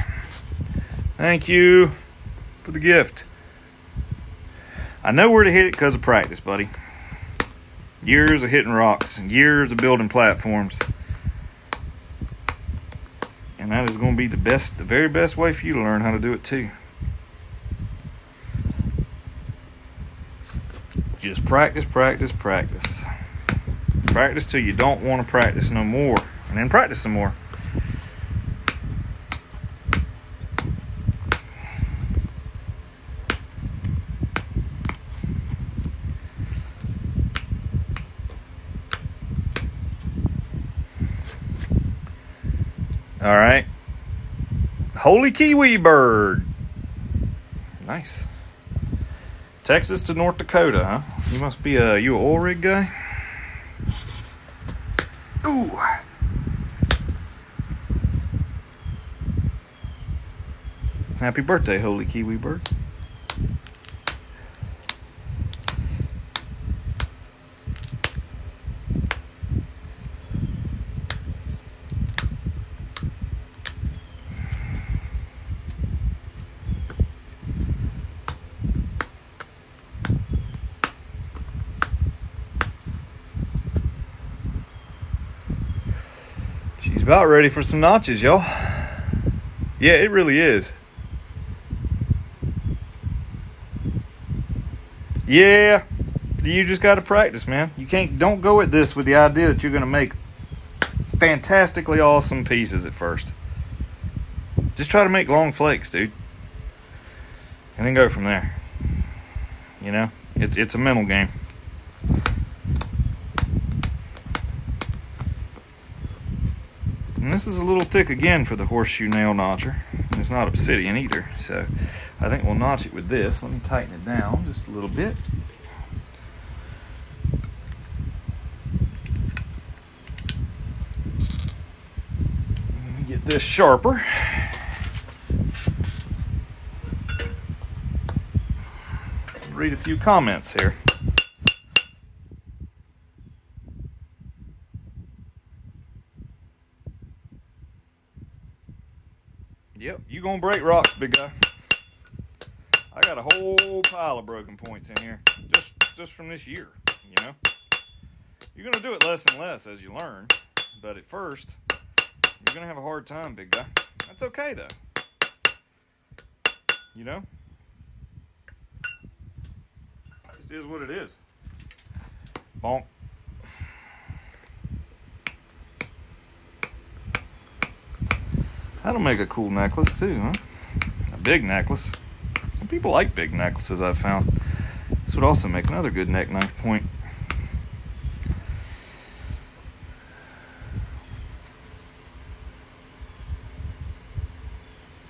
Thank you for the gift. I know where to hit it because of practice, buddy. Years of hitting rocks and years of building platforms. And that is going to be the very best way for you to learn how to do it too. Just practice. Practice till you don't want to practice no more. And then practice some more. All right. Holy kiwi bird. Nice. Texas to North Dakota, huh? You must be you an oil rig guy? Ooh. Happy birthday, holy kiwi bird. She's about ready for some notches, y'all. Yeah, it really is. Yeah, you just got to practice, man. Don't go at this with the idea that you're going to make fantastically awesome pieces at first. Just try to make long flakes, dude. And then go from there. You know, it's a mental game. And this is a little thick again for the horseshoe nail notcher. And it's not obsidian either. So I think we'll notch it with this. Let me tighten it down just a little bit. Let me get this sharper. Read a few comments here. Yep, you gonna break rocks, big guy. I got a whole pile of broken points in here, just from this year, you know. You're gonna do it less and less as you learn, but at first, you're gonna have a hard time, big guy. That's okay though. You know? Just is what it is. Bonk. That'll make a cool necklace too, huh? A big necklace. Some people like big necklaces, I've found. This would also make another good neck knife point.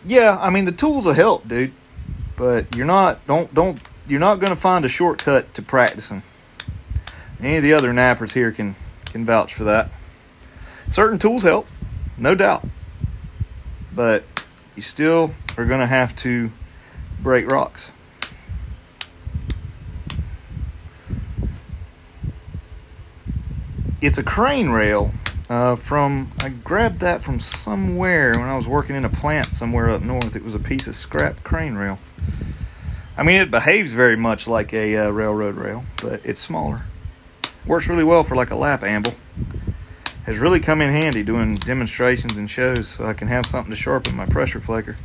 Yeah, I mean the tools will help, dude. But you're not gonna find a shortcut to practicing. Any of the other nappers here can vouch for that. Certain tools help, no doubt. But you still are going to have to break rocks. It's a crane rail I grabbed that from somewhere when I was working in a plant somewhere up north. It was a piece of scrap crane rail. I mean, it behaves very much like a railroad rail, but it's smaller. Works really well for like a lap amble. Has really come in handy doing demonstrations and shows, so I can have something to sharpen my pressure flaker.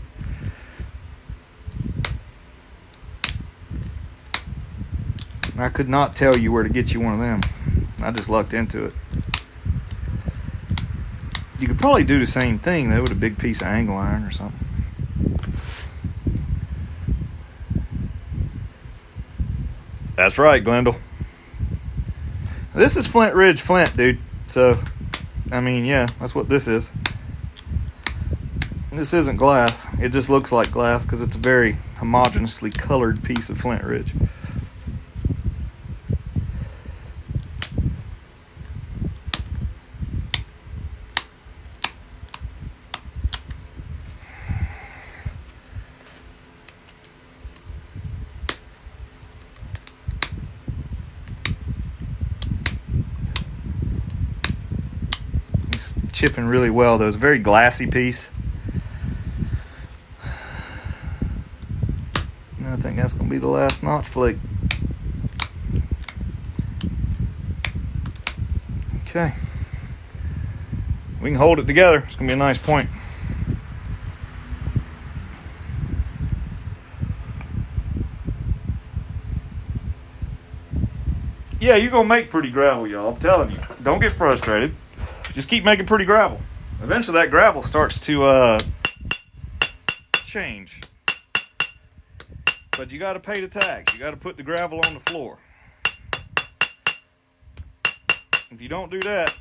I could not tell you where to get you one of them. I just lucked into it. You could probably do the same thing though with a big piece of angle iron or something. That's right, Glendale. This is Flint Ridge Flint, dude. So I mean, yeah, that's what this is. This isn't glass. It just looks like glass because it's a very homogeneously colored piece of Flint Ridge. Chipping really well though. It's a very glassy piece. And I think that's gonna be the last notch flake. Okay, we can hold it together. It's gonna be a nice point. Yeah, you're gonna make pretty gravel, y'all. I'm telling you, don't get frustrated. Just keep making pretty gravel. Eventually that gravel starts to change. But you got to pay the tax. You got to put the gravel on the floor. If you don't do that,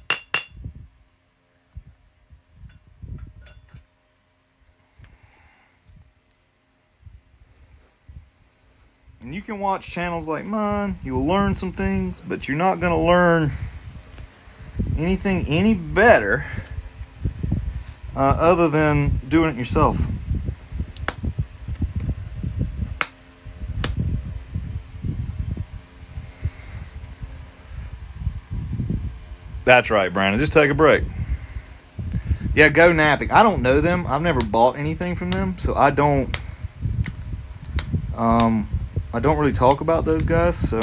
and you can watch channels like mine. You will learn some things, but you're not going to learn anything any better other than doing it yourself. That's right, Brandon. Just take a break. Yeah, Go Napping. I don't know them. I've never bought anything from them, so I don't really talk about those guys. So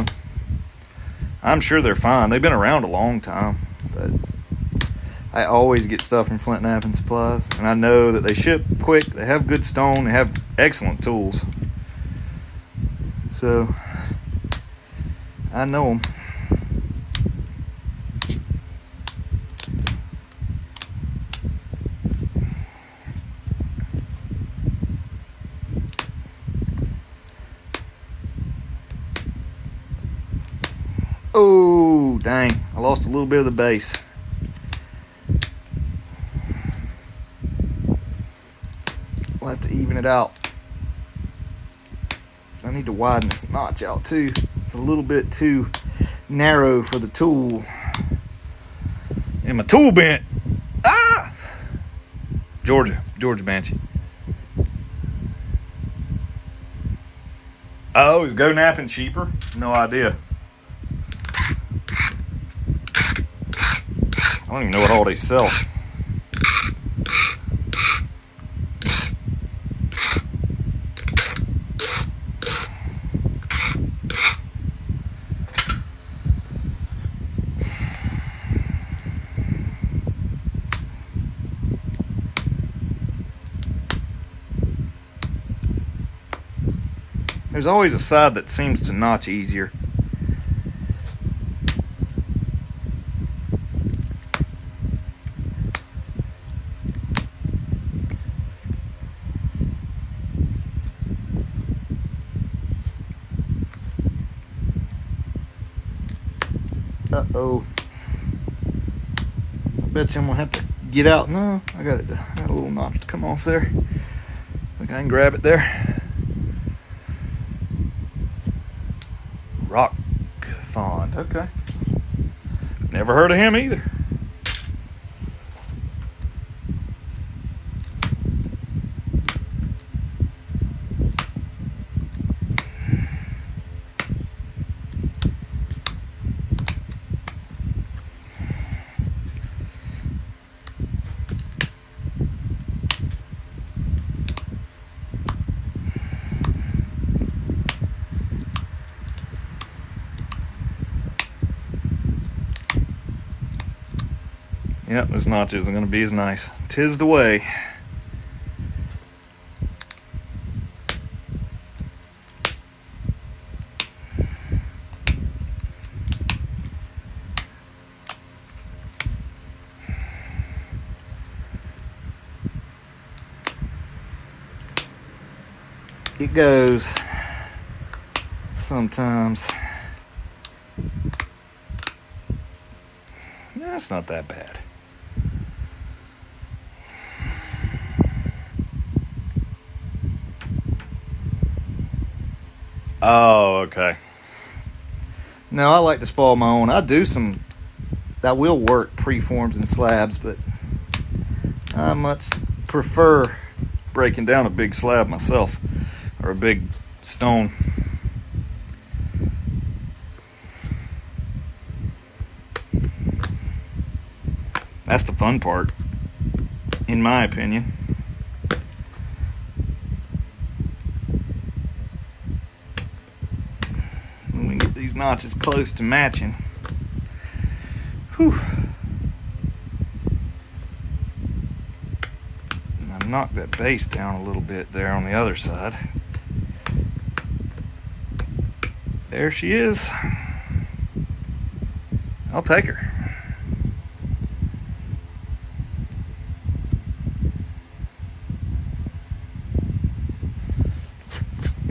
I'm sure they're fine. They've been around a long time, but I always get stuff from Flintknapping Supplies, and I know that they ship quick. They have good stone. They have excellent tools. So I know them. Oh, dang. I lost a little bit of the base. I'll have to even it out. I need to widen this notch out too. It's a little bit too narrow for the tool. And my tool bent. Ah! Georgia Banshee. Oh, is Go Napping cheaper? No idea. I don't even know what all they sell. There's always a side that seems to notch easier. Uh-oh. I bet you I'm gonna have to get out. No, I got a little notch to come off there. I think I can grab it there. Rock Fond. Okay. Never heard of him either. Yep, this notch isn't going to be as nice. 'Tis the way. It goes sometimes. That's not that bad. Oh, okay. No, I like to spoil my own. I will work preforms and slabs, but I much prefer breaking down a big slab myself, or a big stone. That's the fun part, in my opinion. When we get these notches close to matching. Whew. And I knocked that base down a little bit there on the other side. There she is. I'll take her.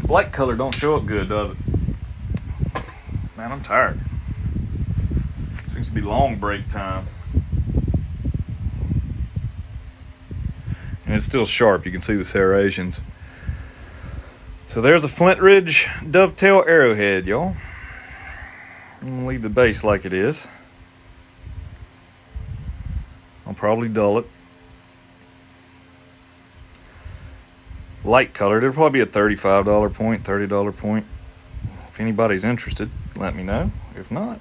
Black color don't show up good, does it? Man, I'm tired. Seems to be long break time. And it's still sharp. You can see the serrations. So there's a Flint Ridge dovetail arrowhead, y'all. I'm gonna leave the base like it is. I'll probably dull it. Light colored. It'll probably be a $35 point, $30 point. If anybody's interested, let me know. If not,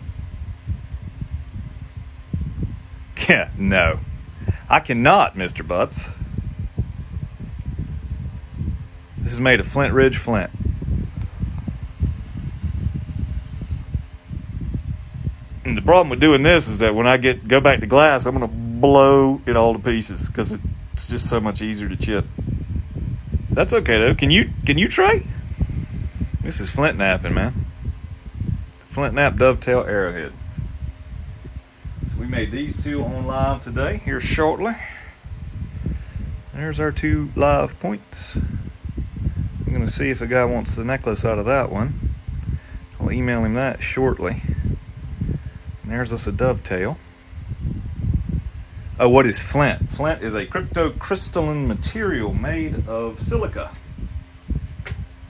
yeah, no. I cannot, Mr. Butts. This is made of Flint Ridge flint. And the problem with doing this is that when I go back to glass, I'm going to blow it all to pieces because it's just so much easier to chip. That's okay though. Can you try? This is Flintknapping, man. Flintknap dovetail arrowhead. So we made these two on live today, here shortly. There's our two live points. I'm going to see if a guy wants the necklace out of that one. I'll email him that shortly. And there's us a dovetail. Oh, what is flint? Flint is a cryptocrystalline material made of silica.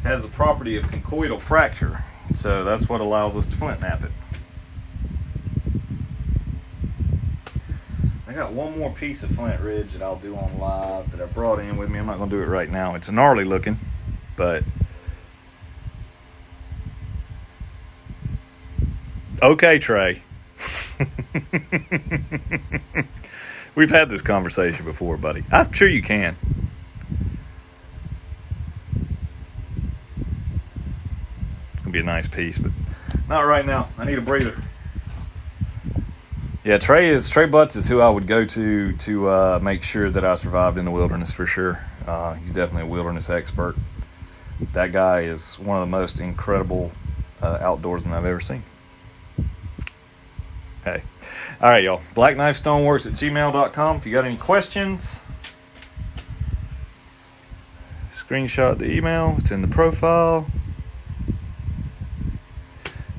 Has the property of conchoidal fracture. So that's what allows us to flint knap it. I got one more piece of Flint Ridge that I'll do on live that I brought in with me. I'm not going to do it right now. It's gnarly looking, but okay, Trey. We've had this conversation before, buddy. I'm sure you can. It's gonna be a nice piece, but not right now. I need a breather. Yeah, Trey Butts is who I would go to make sure that I survived in the wilderness for sure. He's definitely a wilderness expert. That guy is one of the most incredible outdoorsmen I've ever seen. Hey. All right, y'all. BlackKnifeStoneworks@gmail.com. If you got any questions, screenshot the email. It's in the profile.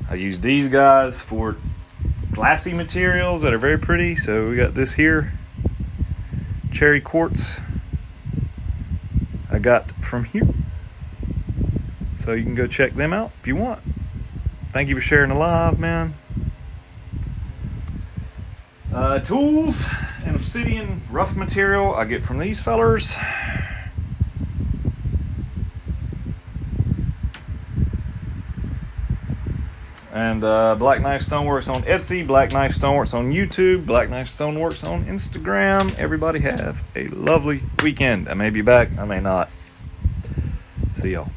I use these guys for glassy materials that are very pretty. So we got this here, cherry quartz. I got from here. So you can go check them out if you want. Thank you for sharing the live, man. Tools and obsidian rough material I get from these fellers. And Black Knife Stoneworks on Etsy, Black Knife Stoneworks on YouTube, Black Knife Stoneworks on Instagram. Everybody have a lovely weekend. I may be back, I may not. See y'all.